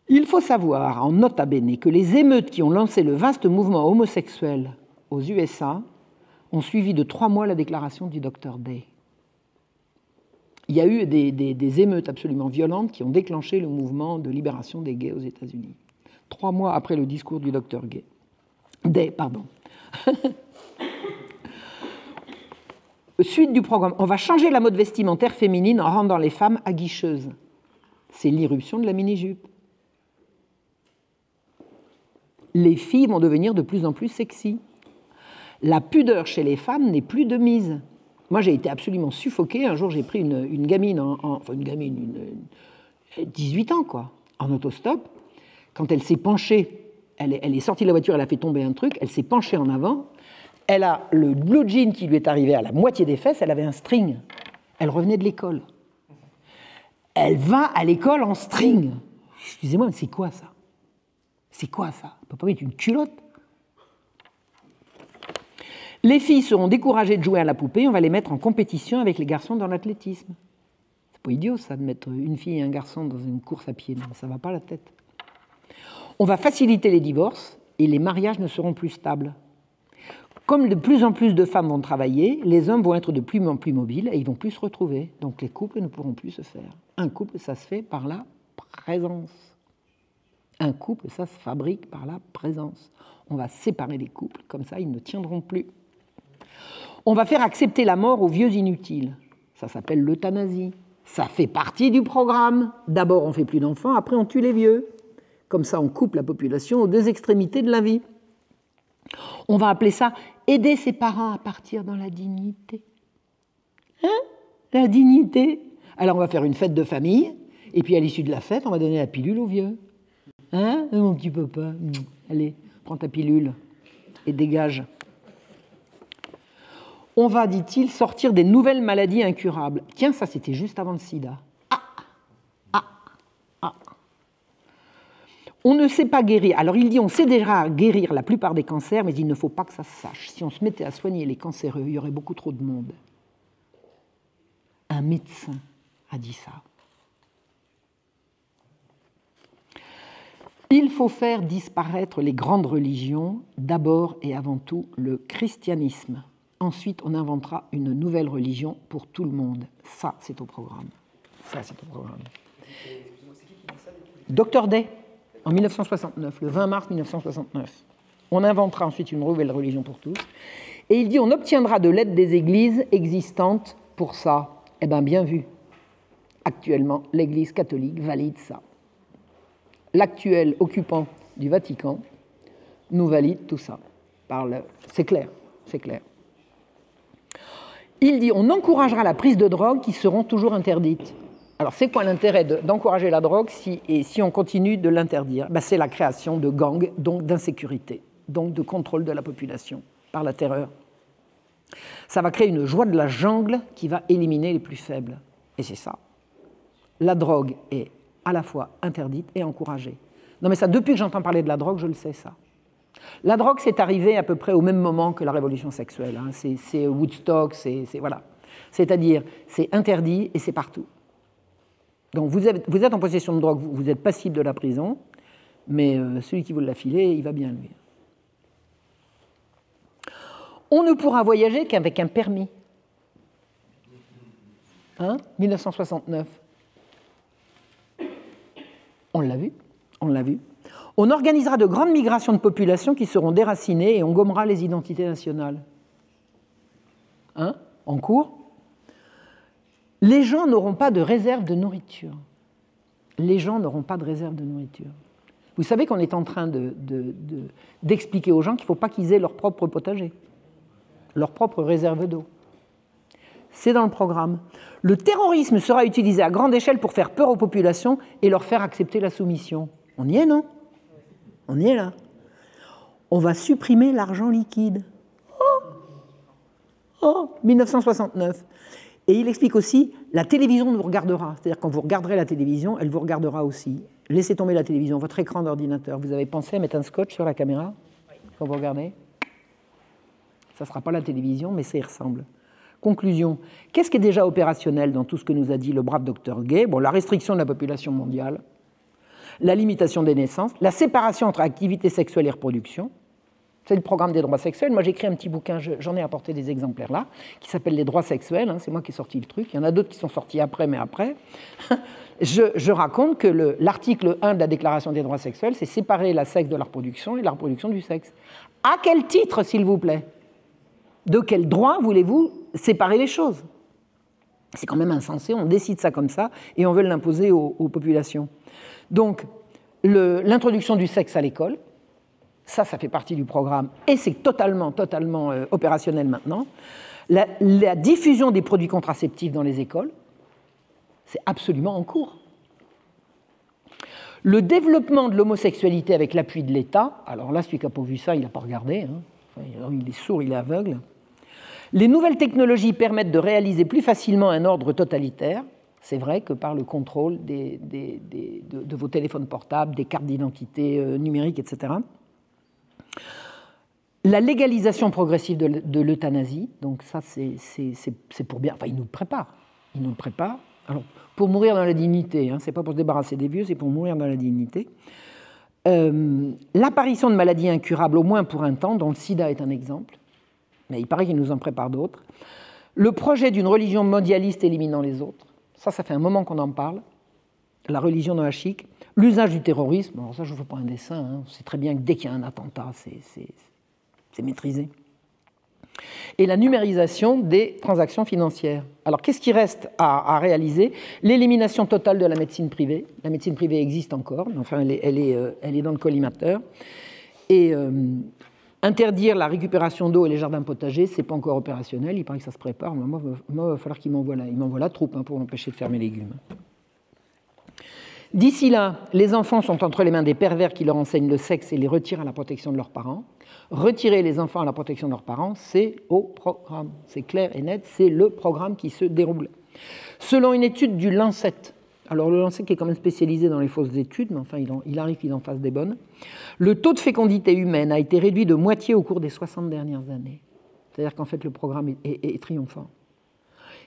Il faut savoir, en nota bene, que les émeutes qui ont lancé le vaste mouvement homosexuel aux USA ont suivi de 3 mois la déclaration du Dr Day. Il y a eu des émeutes absolument violentes qui ont déclenché le mouvement de libération des gays aux États-Unis. 3 mois après le discours du Dr Day. Suite du programme, on va changer la mode vestimentaire féminine en rendant les femmes aguicheuses. C'est l'irruption de la mini-jupe. Les filles vont devenir de plus en plus sexy. La pudeur chez les femmes n'est plus de mise. Moi, j'ai été absolument suffoquée. Un jour, j'ai pris une gamine, une gamine, 18 ans, quoi, en autostop. Quand elle s'est penchée, elle est sortie de la voiture, elle a fait tomber un truc, elle s'est penchée en avant. Elle a le blue jean qui lui est arrivé à la moitié des fesses, elle avait un string. Elle revenait de l'école. Elle va à l'école en string. Excusez-moi, mais c'est quoi ça? C'est quoi ça? On ne peut pas mettre une culotte. Les filles seront découragées de jouer à la poupée, on va les mettre en compétition avec les garçons dans l'athlétisme. C'est pas idiot ça de mettre une fille et un garçon dans une course à pied, non, ça ne va pas à la tête. On va faciliter les divorces et les mariages ne seront plus stables. Comme de plus en plus de femmes vont travailler, les hommes vont être de plus en plus mobiles et ils vont plus se retrouver. Donc les couples ne pourront plus se faire. Un couple, ça se fait par la présence. Un couple, ça se fabrique par la présence. On va séparer les couples, comme ça ils ne tiendront plus. On va faire accepter la mort aux vieux inutiles. Ça s'appelle l'euthanasie. Ça fait partie du programme. D'abord on fait plus d'enfants, après on tue les vieux. Comme ça on coupe la population aux deux extrémités de la vie. On va appeler ça « aider ses parents à partir dans la dignité ». Hein? La dignité. Alors on va faire une fête de famille, et puis à l'issue de la fête, on va donner la pilule aux vieux. Hein, mon petit papa? Allez, prends ta pilule et dégage. On va, dit-il, sortir des nouvelles maladies incurables. Tiens, ça c'était juste avant le sida. On ne sait pas guérir. Alors il dit on sait déjà guérir la plupart des cancers, mais il ne faut pas que ça se sache. Si on se mettait à soigner les cancéreux, il y aurait beaucoup trop de monde. Un médecin a dit ça. Il faut faire disparaître les grandes religions, d'abord et avant tout le christianisme. Ensuite, on inventera une nouvelle religion pour tout le monde. Ça, c'est au programme. Dr Day. En 1969, le 20 mars 1969. On inventera ensuite une nouvelle religion pour tous. Et il dit on obtiendra de l'aide des églises existantes pour ça. Eh bien, bien vu. Actuellement, l'Église catholique valide ça. L'actuel occupant du Vatican nous valide tout ça. C'est clair. Il dit on encouragera la prise de drogue qui seront toujours interdites. Alors, c'est quoi l'intérêt d'encourager la drogue si on continue de l'interdire? C'est la création de gangs, donc d'insécurité, donc de contrôle de la population par la terreur. Ça va créer une joie de la jungle qui va éliminer les plus faibles. Et c'est ça. La drogue est à la fois interdite et encouragée. Non mais ça, depuis que j'entends parler de la drogue, je le sais ça. La drogue, c'est arrivé à peu près au même moment que la révolution sexuelle. Hein. C'est Woodstock, voilà. C'est-à-dire, c'est interdit et c'est partout. Donc vous êtes en possession de drogue, vous êtes passible de la prison, mais celui qui vous l'a filé, il va bien lui. On ne pourra voyager qu'avec un permis. 1969. On l'a vu. On organisera de grandes migrations de populations qui seront déracinées et on gommera les identités nationales. En cours. Les gens n'auront pas de réserve de nourriture. Vous savez qu'on est en train d'expliquer aux gens qu'il ne faut pas qu'ils aient leur propre potager, leur propre réserve d'eau. C'est dans le programme. Le terrorisme sera utilisé à grande échelle pour faire peur aux populations et leur faire accepter la soumission. On y est, non? On y est là. On va supprimer l'argent liquide. 1969. Et il explique aussi, la télévision nous regardera. C'est-à-dire quand vous regarderez la télévision, elle vous regardera aussi. Laissez tomber la télévision, votre écran d'ordinateur. Vous avez pensé à mettre un scotch sur la caméra quand vous regardez? Ça ne sera pas la télévision, mais ça y ressemble. Conclusion. Qu'est-ce qui est déjà opérationnel dans tout ce que nous a dit le brave docteur Gay? La restriction de la population mondiale, la limitation des naissances, la séparation entre activité sexuelle et reproduction. C'est le programme des droits sexuels. Moi, j'ai écrit un petit bouquin, j'en ai apporté des exemplaires là, qui s'appelle Les droits sexuels. Hein, c'est moi qui ai sorti le truc. Il y en a d'autres qui sont sortis après, mais après. Je raconte que l'article 1 de la Déclaration des droits sexuels, c'est séparer la sexe de la reproduction et la reproduction du sexe. À quel titre, s'il vous plaît? De quel droit voulez-vous séparer les choses? C'est quand même insensé, on décide ça comme ça et on veut l'imposer aux populations. Donc, l'introduction du sexe à l'école, ça fait partie du programme et c'est totalement opérationnel maintenant. La diffusion des produits contraceptifs dans les écoles, c'est absolument en cours. Le développement de l'homosexualité avec l'appui de l'État, alors là, celui qui n'a pas vu ça, il n'a pas regardé, hein. Enfin, il est sourd, il est aveugle. Les nouvelles technologies permettent de réaliser plus facilement un ordre totalitaire. C'est vrai que par le contrôle de vos téléphones portables, des cartes d'identité numériques, etc. La légalisation progressive de l'euthanasie, donc ça c'est pour bien, enfin il nous le prépare. Alors, pour mourir dans la dignité, hein, c'est pas pour se débarrasser des vieux, c'est pour mourir dans la dignité. L'apparition de maladies incurables, au moins pour un temps, dont le sida est un exemple, mais il paraît qu'il nous en prépare d'autres. Le projet d'une religion mondialiste éliminant les autres, ça fait un moment qu'on en parle, la religion noachique. L'usage du terrorisme, alors ça je ne vous fais pas un dessin, hein, c'est très bien que dès qu'il y a un attentat, c'est maîtrisé. Et la numérisation des transactions financières. Alors qu'est-ce qui reste à réaliser? L'élimination totale de la médecine privée. La médecine privée existe encore, mais enfin elle est dans le collimateur. Et interdire la récupération d'eau et les jardins potagers, ce n'est pas encore opérationnel, il paraît que ça se prépare. Moi, il va falloir qu'il m'envoie la troupe hein, pour m'empêcher de faire mes légumes. D'ici là, les enfants sont entre les mains des pervers qui leur enseignent le sexe et les retirent à la protection de leurs parents. Retirer les enfants à la protection de leurs parents, c'est au programme. C'est clair et net, c'est le programme qui se déroule. Selon une étude du Lancet, alors le Lancet qui est quand même spécialisé dans les fausses études, mais enfin il arrive qu'il en fasse des bonnes, le taux de fécondité humaine a été réduit de moitié au cours des 60 dernières années. C'est-à-dire qu'en fait le programme est triomphant.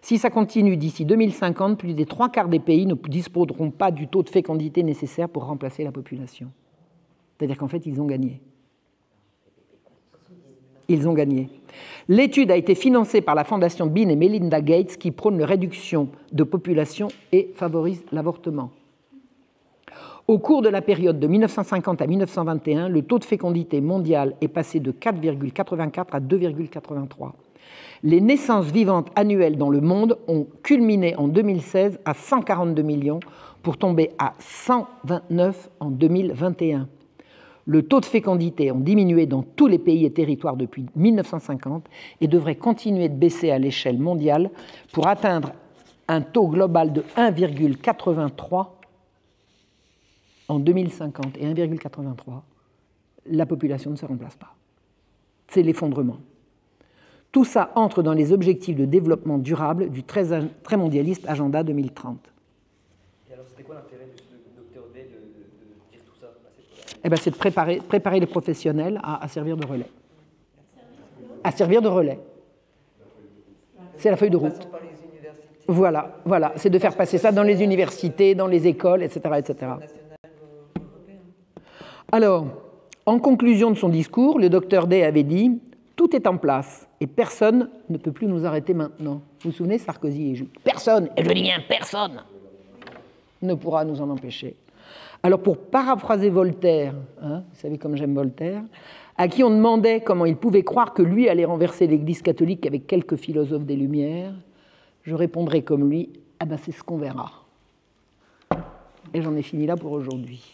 Si ça continue d'ici 2050, plus des 3/4 des pays ne disposeront pas du taux de fécondité nécessaire pour remplacer la population. C'est-à-dire qu'en fait, ils ont gagné. Ils ont gagné. L'étude a été financée par la fondation Bill et Melinda Gates qui prône la réduction de population et favorise l'avortement. Au cours de la période de 1950 à 1921, le taux de fécondité mondial est passé de 4,84 à 2,83. Les naissances vivantes annuelles dans le monde ont culminé en 2016 à 142 millions pour tomber à 129 en 2021. Le taux de fécondité a diminué dans tous les pays et territoires depuis 1950 et devrait continuer de baisser à l'échelle mondiale pour atteindre un taux global de 1,83 en 2050. Et 1,83, la population ne se remplace pas. C'est l'effondrement. Tout ça entre dans les objectifs de développement durable du très mondialiste Agenda 2030. Et alors, c'était quoi l'intérêt du docteur D de dire tout ça? Eh bien, c'est de préparer les professionnels à servir de relais. À servir de relais. C'est la feuille de route. Voilà, c'est de faire passer ça dans les universités, dans les écoles, etc. etc. Alors, en conclusion de son discours, le docteur Day avait dit « Tout est en place et personne ne peut plus nous arrêter maintenant. » Vous vous souvenez, Sarkozy et Juppé. Personne, et je dis bien personne, ne pourra nous en empêcher. Alors, pour paraphraser Voltaire, hein, vous savez comme j'aime Voltaire, à qui on demandait comment il pouvait croire que lui allait renverser l'Église catholique avec quelques philosophes des Lumières, je répondrai comme lui, ah ben c'est ce qu'on verra. Et j'en ai fini là pour aujourd'hui.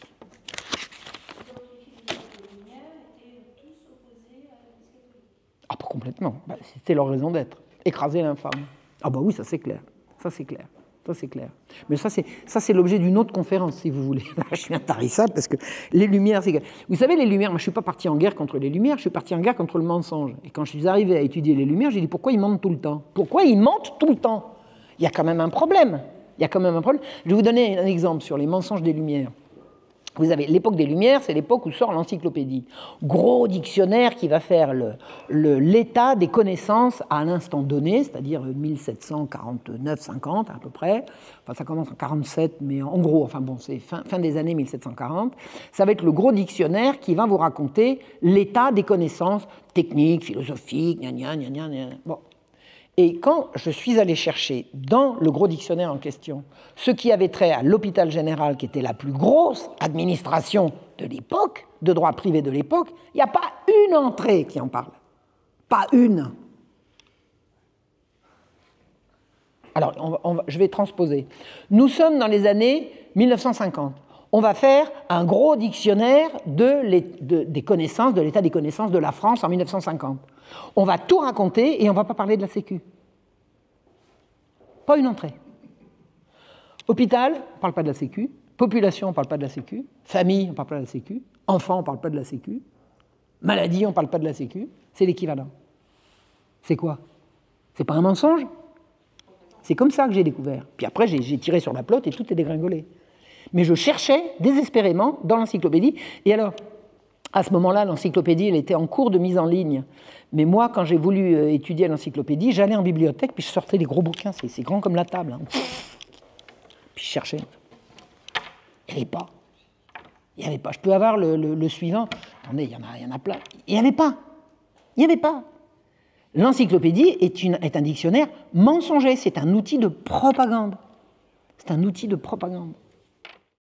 Ah, pas complètement. Bah, c'était leur raison d'être. Écraser l'infâme. Ah bah oui, ça c'est clair. Ça c'est clair. Ça c'est clair. Mais ça c'est l'objet d'une autre conférence, si vous voulez. Là, je suis intarissable parce que les Lumières, c'est... Vous savez, les Lumières, moi je ne suis pas parti en guerre contre les Lumières, je suis parti en guerre contre le mensonge. Et quand je suis arrivé à étudier les Lumières, j'ai dit pourquoi ils mentent tout le temps? Pourquoi ils mentent tout le temps? Il y a quand même un problème. Je vais vous donner un exemple sur les mensonges des Lumières. Vous avez l'époque des Lumières, c'est l'époque où sort l'encyclopédie. Gros dictionnaire qui va faire l'état des connaissances à un instant donné, c'est-à-dire 1749-50 à peu près. Enfin, ça commence en 47, mais en gros, enfin bon, c'est fin des années 1740. Ça va être le gros dictionnaire qui va vous raconter l'état des connaissances techniques, philosophiques, gna gna gna gna gna. Bon. Et quand je suis allé chercher dans le gros dictionnaire en question ce qui avait trait à l'hôpital général, qui était la plus grosse administration de l'époque, de droit privé de l'époque, il n'y a pas une entrée qui en parle. Pas une. Alors, je vais transposer. Nous sommes dans les années 1950. On va faire un gros dictionnaire des connaissances, de l'état des connaissances de la France en 1950. On va tout raconter et on ne va pas parler de la Sécu. Pas une entrée. Hôpital, on ne parle pas de la Sécu. Population, on ne parle pas de la Sécu. Famille, on ne parle pas de la Sécu. Enfant, on ne parle pas de la Sécu. Maladie, on ne parle pas de la Sécu. C'est l'équivalent. C'est quoi? C'est pas un mensonge? C'est comme ça que j'ai découvert. Puis après, j'ai tiré sur la pelote et tout est dégringolé. Mais je cherchais désespérément dans l'encyclopédie. Et alors, à ce moment-là, l'encyclopédie, elle était en cours de mise en ligne. Mais moi, quand j'ai voulu étudier l'encyclopédie, j'allais en bibliothèque, puis je sortais des gros bouquins, c'est grand comme la table. Hein. Puis je cherchais. Il n'y avait pas. Il n'y avait pas. Je peux avoir le suivant. Attendez, il y en a plein. Il n'y avait pas. Il n'y avait pas. L'encyclopédie est un dictionnaire mensonger. C'est un outil de propagande. C'est un outil de propagande.